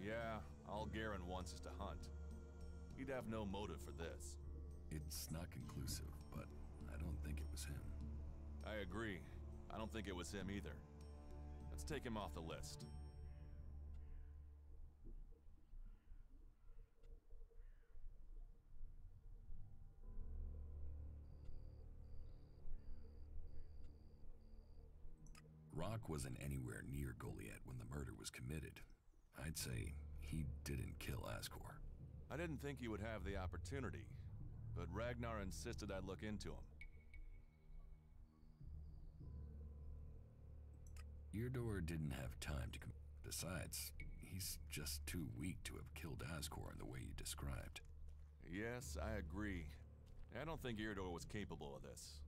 Yeah, all Garen wants is to hunt. He'd have no motive for this. It's not conclusive, but I don't think it was him. I agree. I don't think it was him either. Let's take him off the list. Rock wasn't anywhere near Goliath when the murder was committed. I'd say he didn't kill Ascor. I didn't think he would have the opportunity, but Ragnar insisted I look into him. Eardor didn't have time to Besides, he's just too weak to have killed Ascor in the way you described. Yes, I agree. I don't think Eardor was capable of this.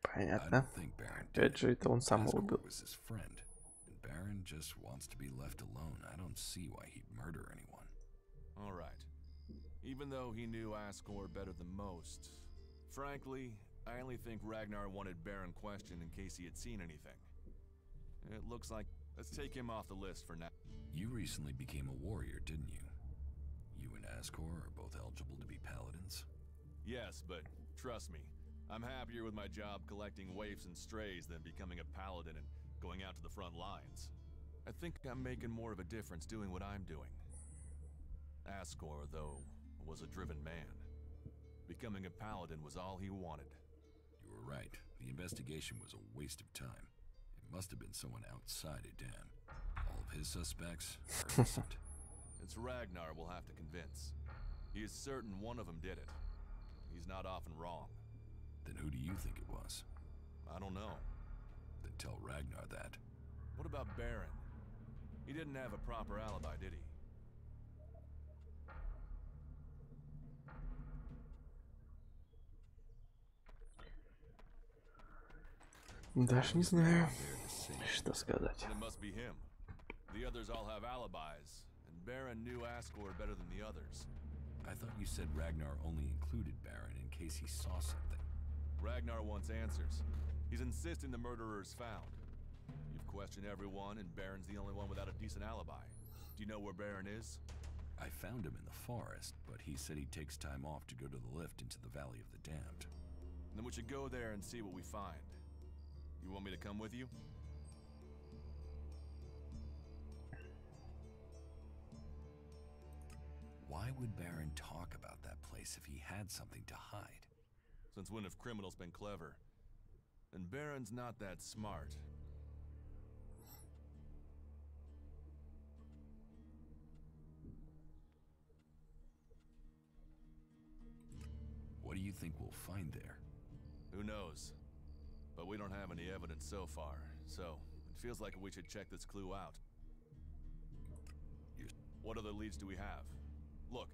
Понятно. Опять же, это он сам убил. Ascor was his friend, and Baron just wants to be left alone. I don't see why he'd murder anyone. All right. Even though he knew Ascor better than most, frankly, I only think Ragnar wanted Baron questioned in case he had seen anything. It looks like... Let's take him off the list for now. You recently became a warrior, didn't you? You and Ascor are both eligible to be paladins? Yes, but trust me, I'm happier with my job collecting waifs and strays than becoming a paladin and going out to the front lines. I think I'm making more of a difference doing what I'm doing. Ascor, though, was a driven man. Becoming a paladin was all he wanted. You were right. The investigation was a waste of time. It must have been someone outside Edan. All of his suspects are innocent. It's Ragnar we'll have to convince. He is certain one of them did it. he's not often wrong. Then who do you think it was? I don't know. Then tell Ragnar that. What about Baron? He didn't have a proper alibi, did he? Даже не знаю, что сказать. It must be him. The others all have alibis, and Baron knew Asgore better than the others. I thought you said Ragnar only included Baron in case he saw something. Ragnar wants answers. He's insisting the murderer is found. You've questioned everyone, and Baron's the only one without a decent alibi. Do you know where Baron is? I found him in the forest, but he said he takes time off to go to the lift into the Valley of the Damned. Then we should go there and see what we find. You want me to come with you? Why would Baron talk about that place if he had something to hide? Since when have criminals been clever? And Baron's not that smart. What do you think we'll find there? Who knows? But we don't have any evidence so far, so it feels like we should check this clue out. What other leads do we have? Look,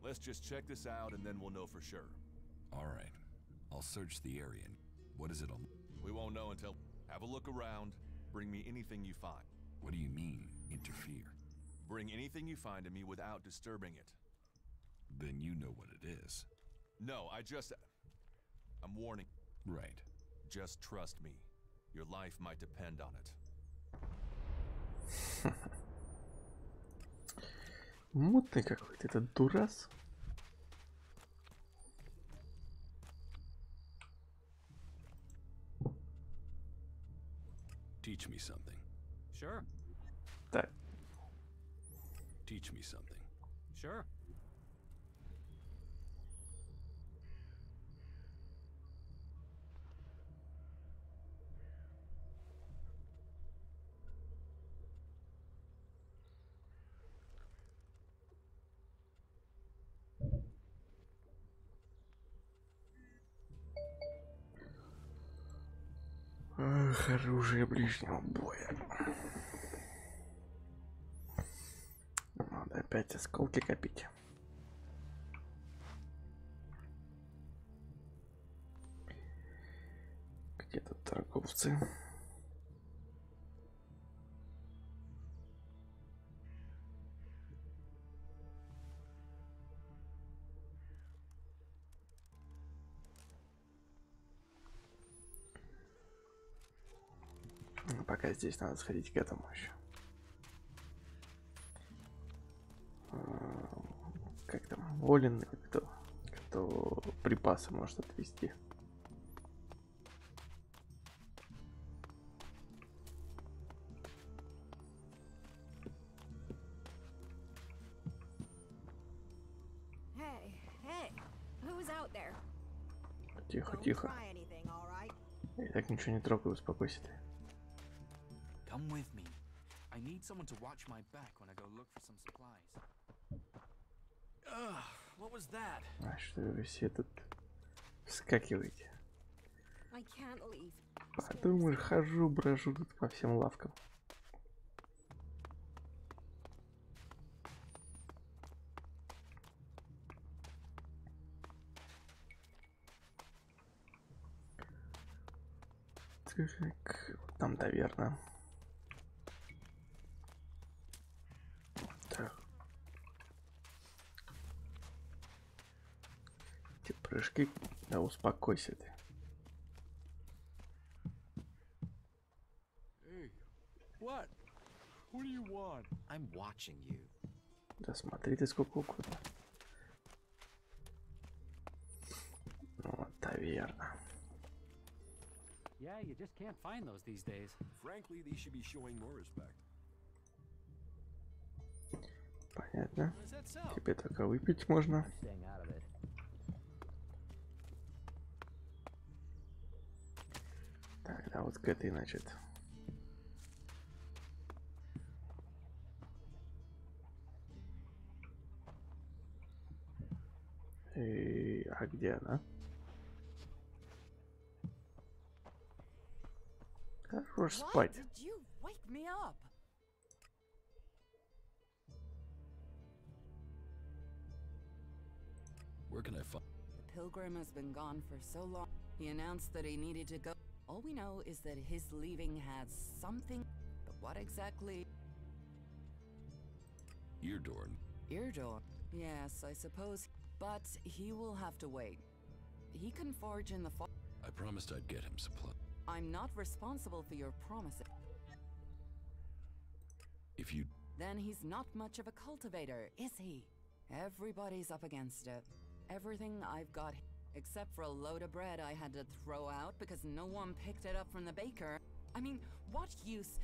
let's just check this out and then we'll know for sure. All right. I'll search the area. What is it on? We won't know until... Have a look around. Bring me anything you find. What do you mean, interfere? Bring anything you find to me without disturbing it. Then you know what it is. No, I'm warning. Right. Just trust me. Your life might depend on it. Мутный какой-то этот дурас. Teach me something. Sure. Так. Teach me something. Sure. Ах, оружие ближнего боя. Надо опять осколки копить. Где тут торговцы? Пока здесь надо сходить к этому еще. Как там? Волен, кто припасы может отвезти. Тихо, тихо. Я так ничего не трогаю, успокойся ты. Come with me. I need someone to watch my back when I go look for some supplies. What was that? А что вы все тут вскакиваете? Подумаешь, хожу, брожу тут по всем лавкам. Так, там таверна. Так. Эти прыжки, да успокойся ты. Hey, what? What do you want? I'm watching you. Да смотри ты сколько угодно. Вот таверна. Yeah, you just can't find those these days. Frankly, they should be showing more respect. Понятно. Тебе только выпить можно. Так, да, вот к этой, значит. А где она? Хорош спать. Where can I find? The pilgrim has been gone for so long. He announced that he needed to go. All we know is that his leaving had something. But what exactly? Eardorn. Eardorn? Yes, I suppose. But he will have to wait. He can forge in the fall. I promised I'd get him supply. I'm not responsible for your promises. If you... Then he's not much of a cultivator, is he? Everybody's up against it. Everything I've got, except for a load of bread I had to throw out because no one picked it up from the baker. I mean, what use?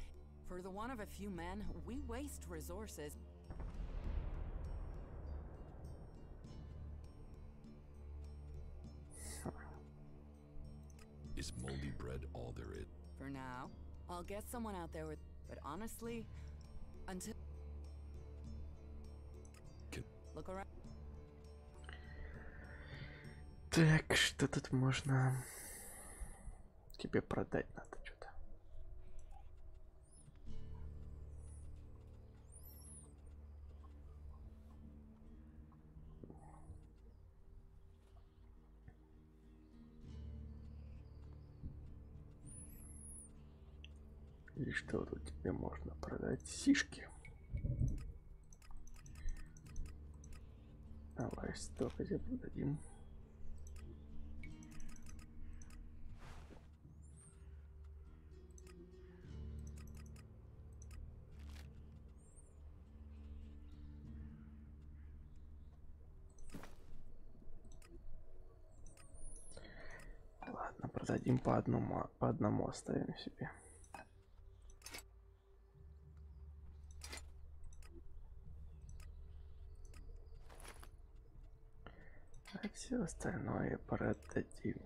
For the one of a few men, we waste resources. Is moldy bread all there is? For now, I'll get someone out there with... But honestly, until... Look around. Так, что тут можно тебе продать надо что-то. И что тут тебе можно продать? Сишки. Давай, столько тебе продадим. Ладно, продадим по одному оставим себе. А все остальное продадим.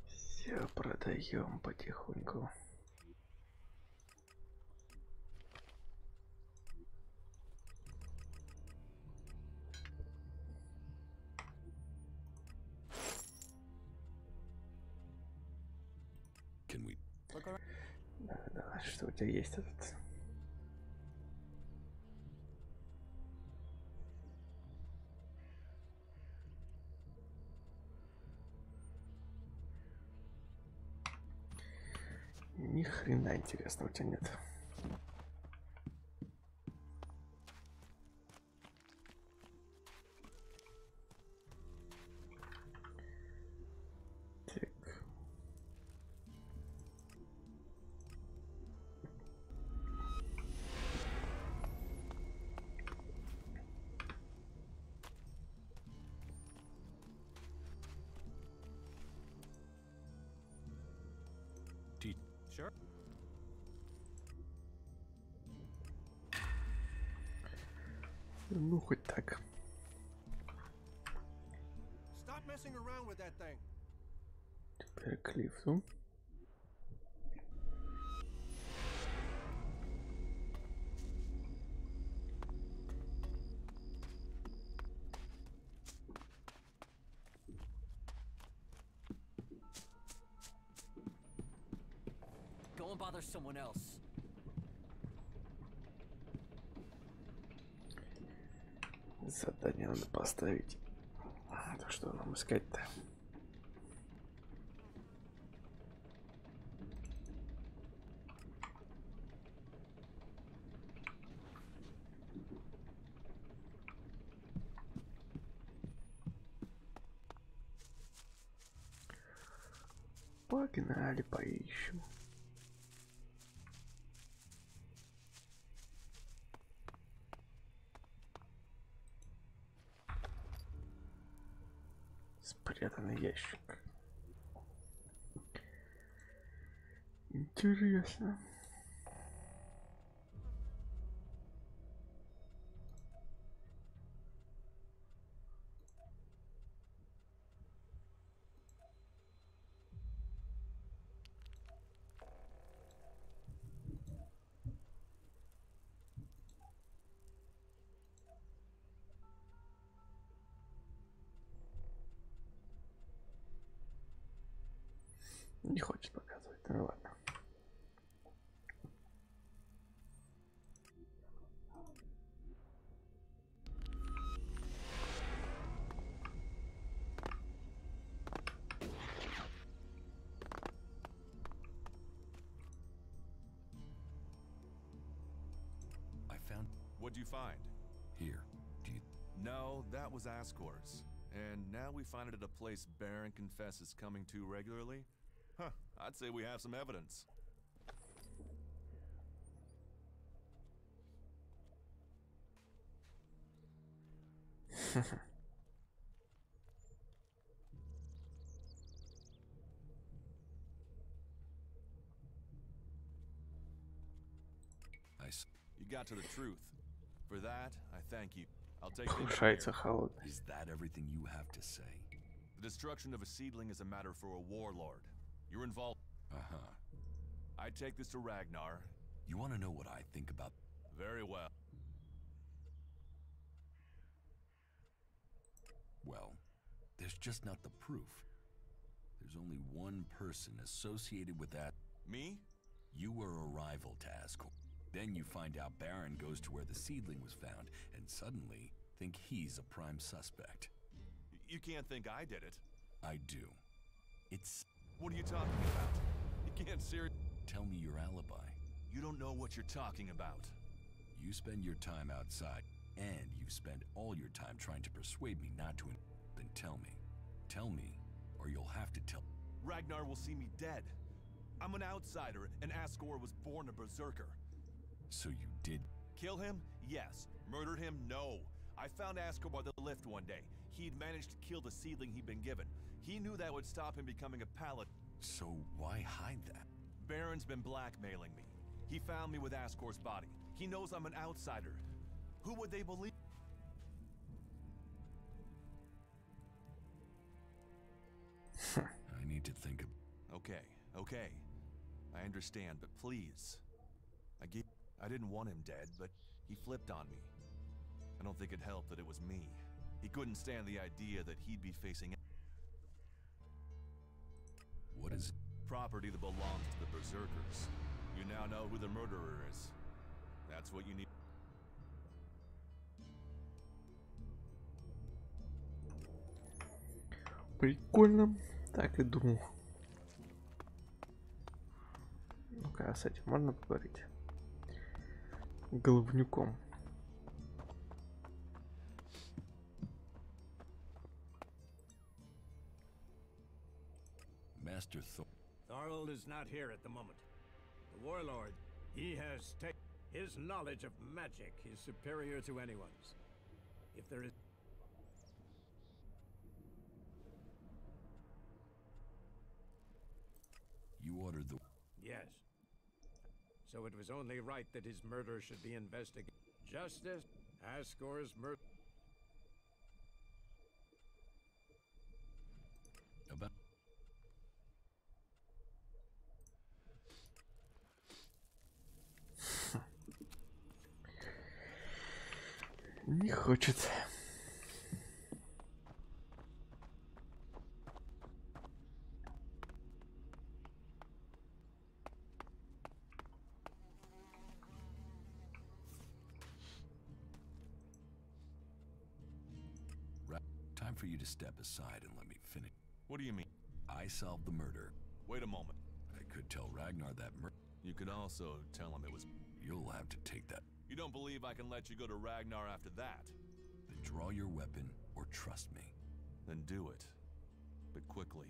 Все продаем потихоньку. Да, что у тебя есть этот? Ни хрена интересного у тебя нет. Sure. Ну, хоть так. Теперь к лифту. Go and bother someone else. Задание надо поставить. Так что нам искать-то? Погнали, поищем. Спрятанный ящик. Интересно. Не хочет показывать, ну ладно. What'd you find? Here. Do you... No, that was Ascor's. And now we find it at a place Baron confesses coming to regularly? Huh, I'd say we have some evidence. You got to the truth. For that, I thank you. I'll take Повышается холодность. Is that everything you have to say? The destruction of a seedling is a matter for a warlord. You're involved. Uh-huh. I take this to Ragnar. You want to know what I think about... Very well. Well, there's just not the proof. There's only one person associated with that. Me? You were a rival to Ascor. Then you find out Baron goes to where the seedling was found, and suddenly think he's a prime suspect. You can't think I did it. I do. It's... What are you talking about? You can't seriously... Tell me your alibi. You don't know what you're talking about. You spend your time outside, and you spend all your time trying to persuade me not to... Then tell me. Tell me, or you'll have to tell... Ragnar will see me dead. I'm an outsider, and Ascor was born a berserker. So you did... Kill him? Yes. Murder him? No. I found Ascor by the lift one day. He'd managed to kill the seedling he'd been given. He knew that would stop him becoming a paladin. So why hide that? Baron's been blackmailing me. He found me with Ascor's body. He knows I'm an outsider. Who would they believe? I need to think of... Okay. I understand, but please. I didn't want him dead, but he flipped on me. I don't think it helped that it was me. He couldn't stand the idea that he'd be facing... What is... Property that belongs to the berserkers. You now know who the murderer is. That's what you need. Прикольно. Так и думал. Ну-ка, а с этим можно поговорить? Головнюком. Master Thorald is not here at the moment. The warlord, he has taken... His knowledge of magic is superior to anyone's. If there is... You ordered the... Yes. So it was only right that his murder should be investigated. Justice, Ascor's murder... About... Не хочет. Time for you to step aside and let me finish. What do you mean? I solved the murder. Wait a moment. I could tell Ragnar that murder. You could also tell him it was... You'll have to take that. You don't believe I can let you go to Ragnar after that? Then draw your weapon or trust me. Then do it. But quickly.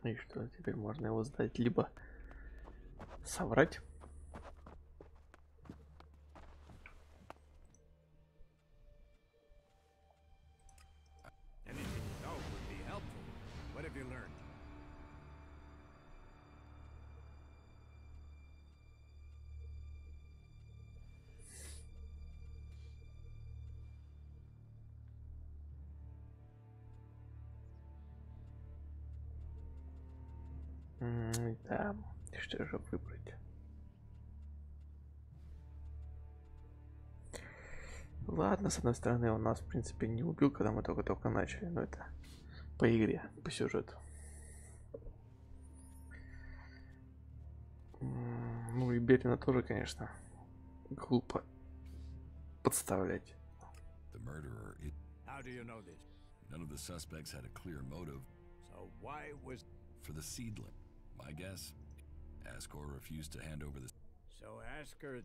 И что, теперь можно его сдать, либо соврать. Anything you know would be helpful. What have you learned? Да, что же выбрать? Ладно, с одной стороны, он нас, в принципе, не убил, когда мы только-только начали, но это по игре, по сюжету. Ну и Берина тоже, конечно, глупо подставлять. How do you know this? None of the suspects had a clear motive. So why was... For the seedling. My guess, Ascor refused to hand over the... So Asker...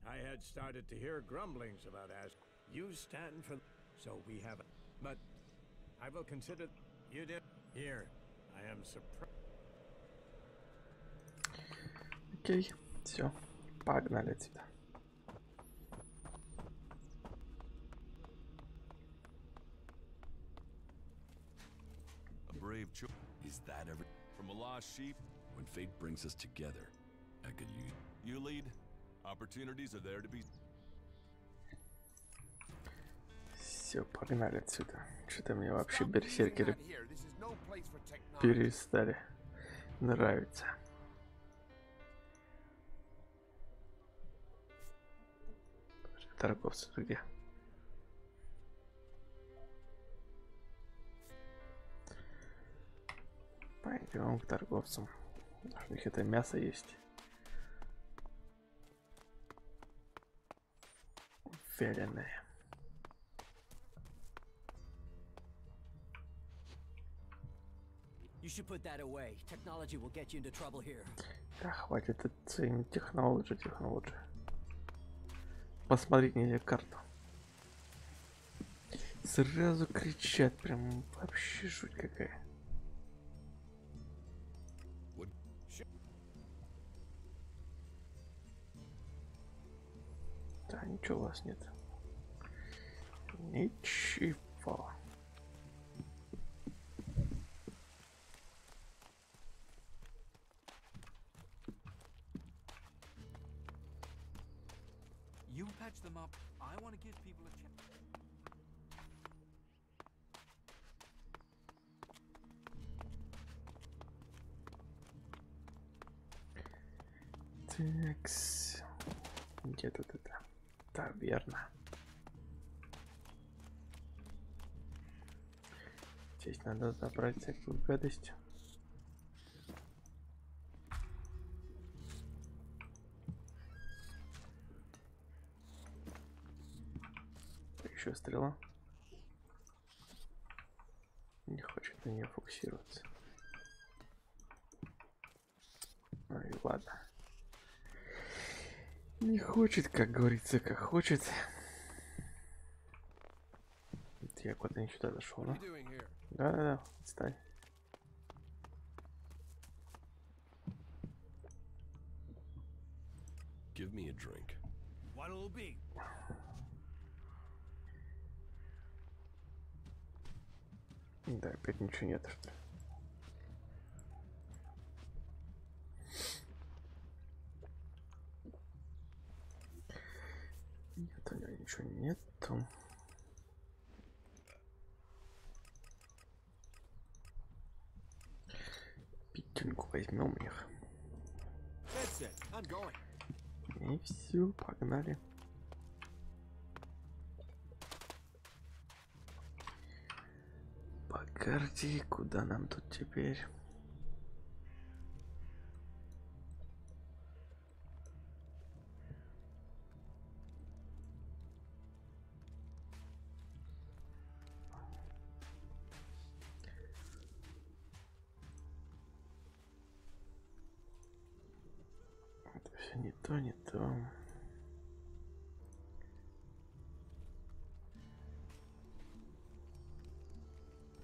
I had started to hear grumblings about Asker. You stand for... So we have... But I will consider... You did... Here. I am surprised. Окей, все, погнали отсюда. A brave choice. Is that ever... From a lost sheep? When fate brings us together, I could use... You lead. Opportunities are there to be... Все, погнали отсюда. Что-то мне вообще берсеркеры перестали нравиться. Торговцы где? Пойдем к торговцам. У них это мясо есть. Вяленое. You should put that away. Technology will get you into trouble here. Да, хватит оценить технологию. Посмотреть нельзя карту. Сразу кричат, прям вообще жуть какая. Да, ничего у вас нет. Ничего. You patch them up. I want to give people a chance. Такс. Где тут это? Таверна. Здесь надо забрать всякую гадость. Еще стрела. Не хочет на нее фокусироваться. Ну и ладно. Не хочет, как говорится, как хочет. Я куда-то не сюда зашел, да? Да, отстань. Give me a drink. What'll it be? Да, опять ничего нет, что ли? Нет, у него ничего нету. Пятинку возьмем их. И все, погнали. По карте, куда нам тут теперь? Это все не то, не то.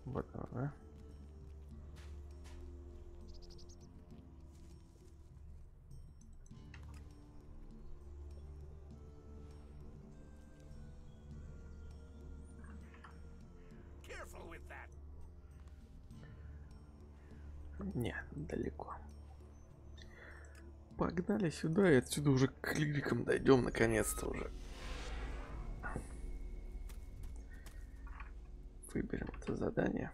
Вот оно, да? Не, далеко. Погнали сюда и отсюда уже к лирикам дойдем наконец-то уже. Выберем это задание.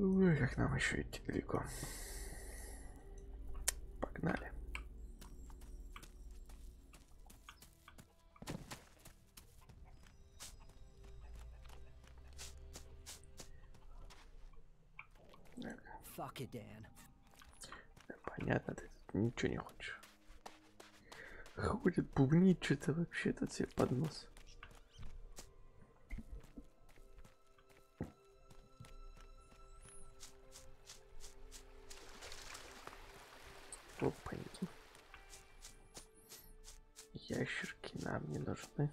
Ой, как нам еще идти далеко. Погнали. Fuck it, Dan. Понятно, ты тут ничего не хочешь. Ходит, бубнит что-то вообще тут себе под нос. Опаньки. Ящерки нам не нужны.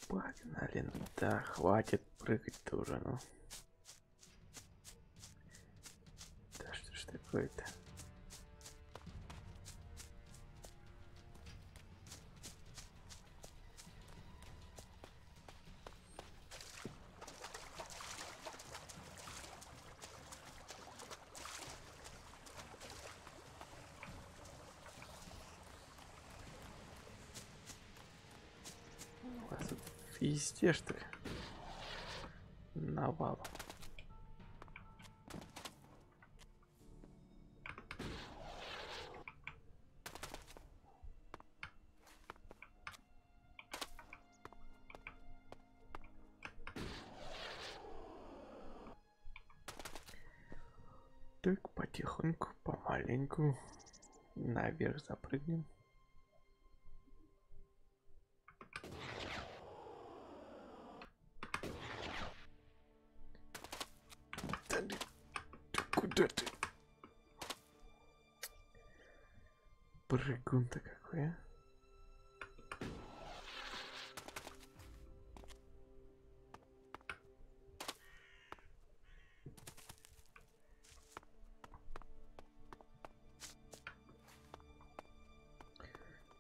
Погнали, ну да, хватит прыгать-то уже, ну. Да что ж такое-то? Везде, что ли? Навал. Так, потихоньку, помаленьку наверх запрыгнем. Куда ты? Прыгун-то какой, а?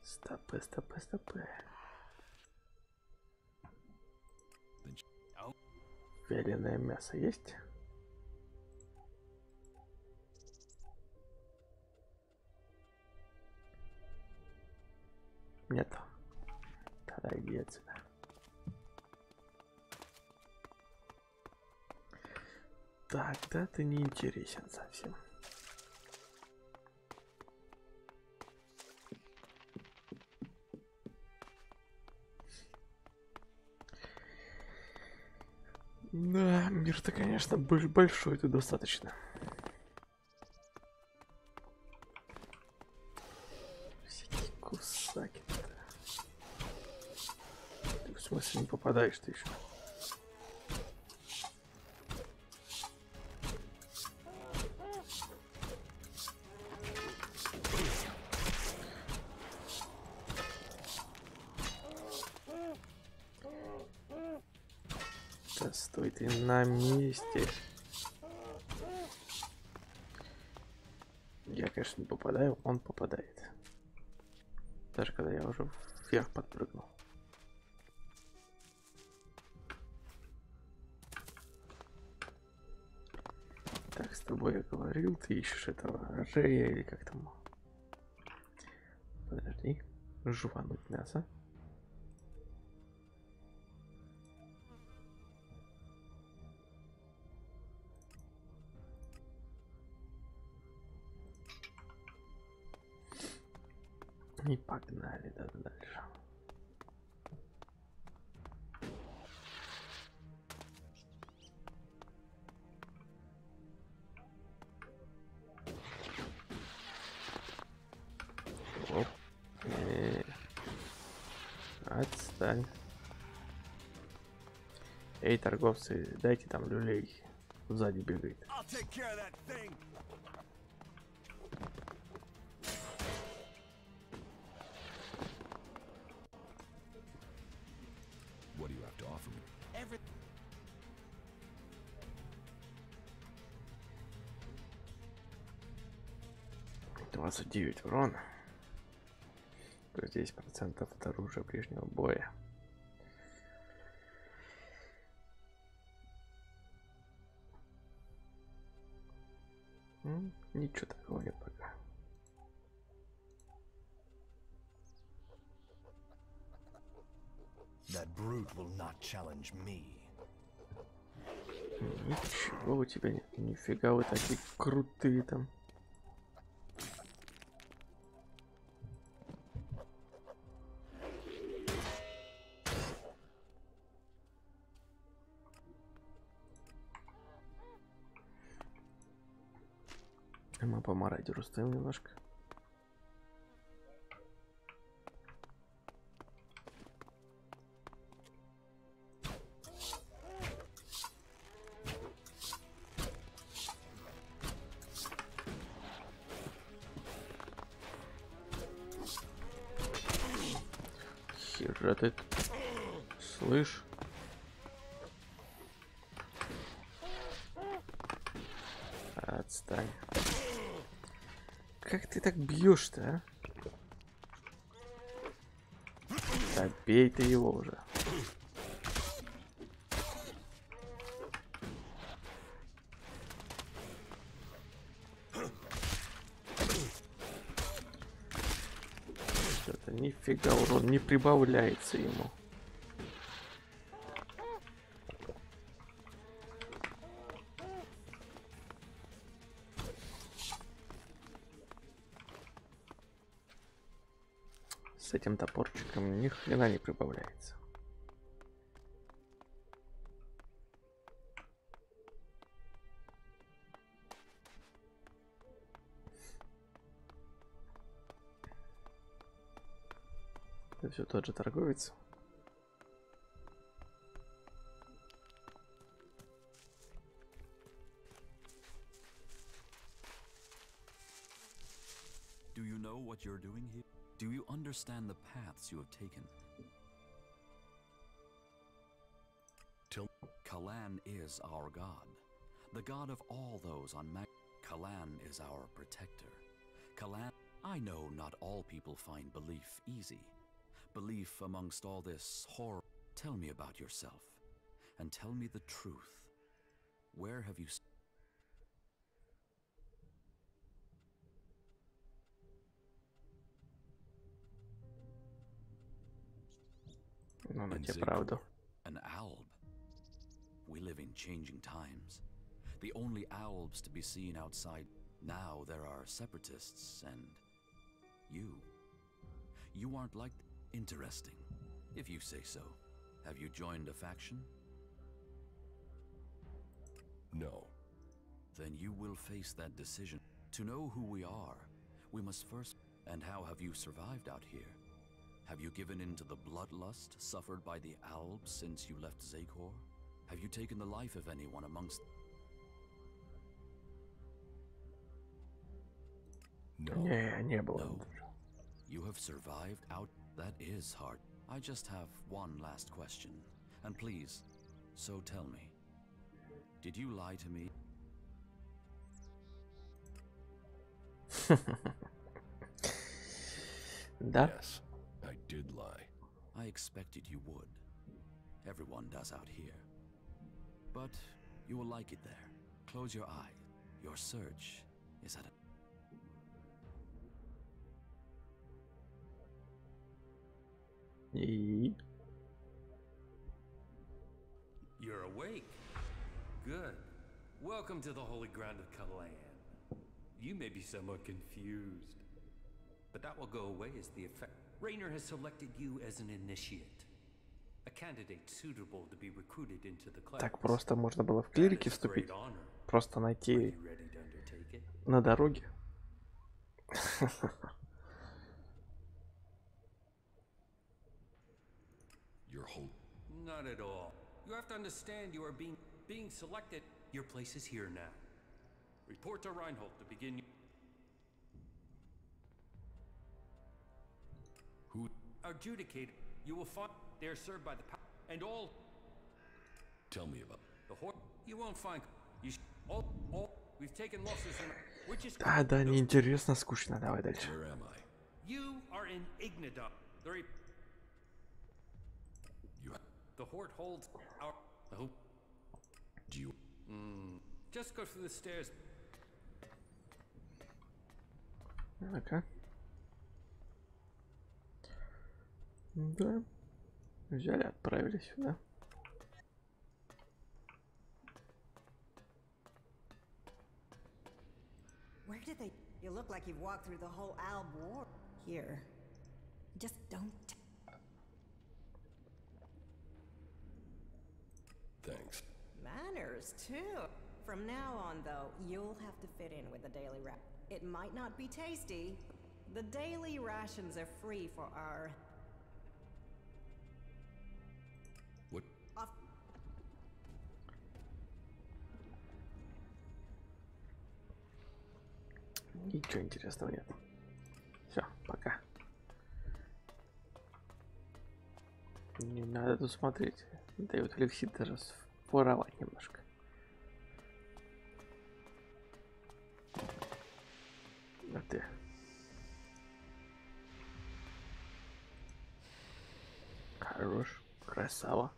Стопы, стопы, стопы. Вяленое мясо есть? Нет. Тогда иди отсюда. Тогда ты не интересен совсем. Да, мир-то, конечно, большой, это достаточно. Всякие кусаки-то. Ты в смысле не попадаешь ты еще? Да стой ты на месте. Я, конечно, не попадаю, он попадает. Даже когда я уже вверх подпрыгнул. Так, с тобой я говорил, ты ищешь этого Рея или как там? Подожди, жвануть мясо. И погнали дальше. Оп. Отстань. Эй, торговцы, дайте там люлей. Сзади бегает. What do you have to offer me? 29 урона. 10% от оружия ближнего боя. Ничего такого нет пока. That brute will not challenge me. Ничего у тебя нет. Нифига вы такие крутые там. Мы по мародеру стоим немножко. Хера ты, слышь? Отстань. Как ты так бьешь-то, а? Да бей ты его уже. Что-то нифига урон не прибавляется ему. С этим топорчиком ни хрена не прибавляется. Это все тот же торговец. Do you know what you're doing here? Do you understand the paths you have taken? Kalan is our god, the god of all those on Kalan is our protector. Kalan, I know not all people find belief easy. Belief amongst all this horror. Tell me about yourself, and tell me the truth. Where have you... Ну, на тебе правду. An alb. We live in changing times. The only albs to be seen outside. Now there are separatists and you. You aren't like... Interesting, if you say so. Have you joined a faction? No. Then you will face that decision. To know who we are, we must first... And how have you survived out here? Have you given in to the bloodlust suffered by the Albs since you left Zakor? Have you taken the life of anyone amongst... No. Не было. No. You have survived out... That is hard. I just have one last question. And please, so tell me. Did you lie to me? Да? Yes, I did lie. I expected you would. Everyone does out here. But you will like it there. Close your eyes. Your search is at a... You're awake. Good. Welcome to the holy ground of Kalan. You may be somewhat confused, but that will go away as the effect. Raynor has selected you as an initiate, a candidate suitable to be recruited into the class. Так просто можно было в клирики вступить. Просто найти на дороге. Your whole... Not at all. You have to understand you are being selected. Your place is here now. Report to Reinhold to begin. Who? Adjudicated. You will find they are served by the power and all. Tell me about The horse. You won't find. You all. We've taken losses in. Which is. Да, неинтересно, скучно. Давай дальше. Where am I? You are in Ignadon. The Horde holds our... Do you... Just go through the stairs. Ну-ка. Да. Взяли, отправили сюда. Where did they? You look like you've walked through the whole Alb War. Here. Just don't. Thanks. Manners, too. From now on, though, you'll have to fit in with the daily rat. It might not be tasty. The daily rations are free for our... What? Off. Ничего интересного нет. Все, пока. Не надо тут смотреть. Дают эликсир даже воровать немножко. А ты. Хорош. Красава.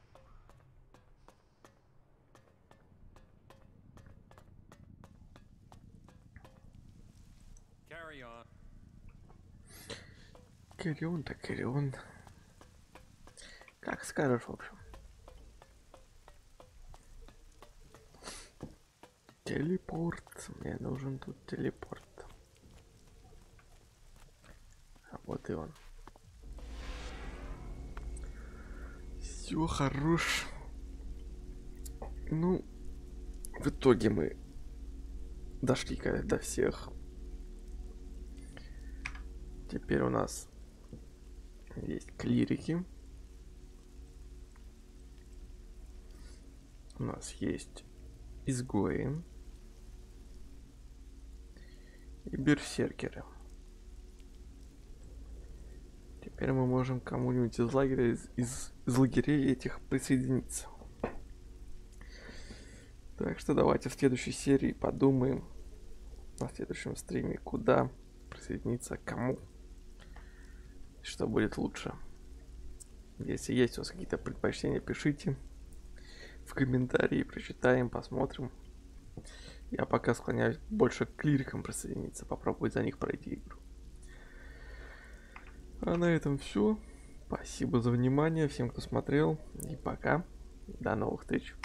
Кирион, так Кирион. Как скажешь, в общем. Телепорт. Мне нужен тут телепорт. А вот и он. Все, хорош. Ну, в итоге мы дошли до всех. Теперь у нас есть клирики. У нас есть изгои и берсеркеры. Теперь мы можем кому-нибудь из лагеря, из лагерей этих присоединиться. Так что давайте в следующей серии подумаем, на следующем стриме, куда присоединиться, кому, что будет лучше. Если есть у вас какие-то предпочтения, пишите в комментарии, прочитаем, посмотрим. Я пока склоняюсь больше к клирикам присоединиться, попробовать за них пройти игру. А на этом все. Спасибо за внимание всем, кто смотрел. И пока. До новых встреч.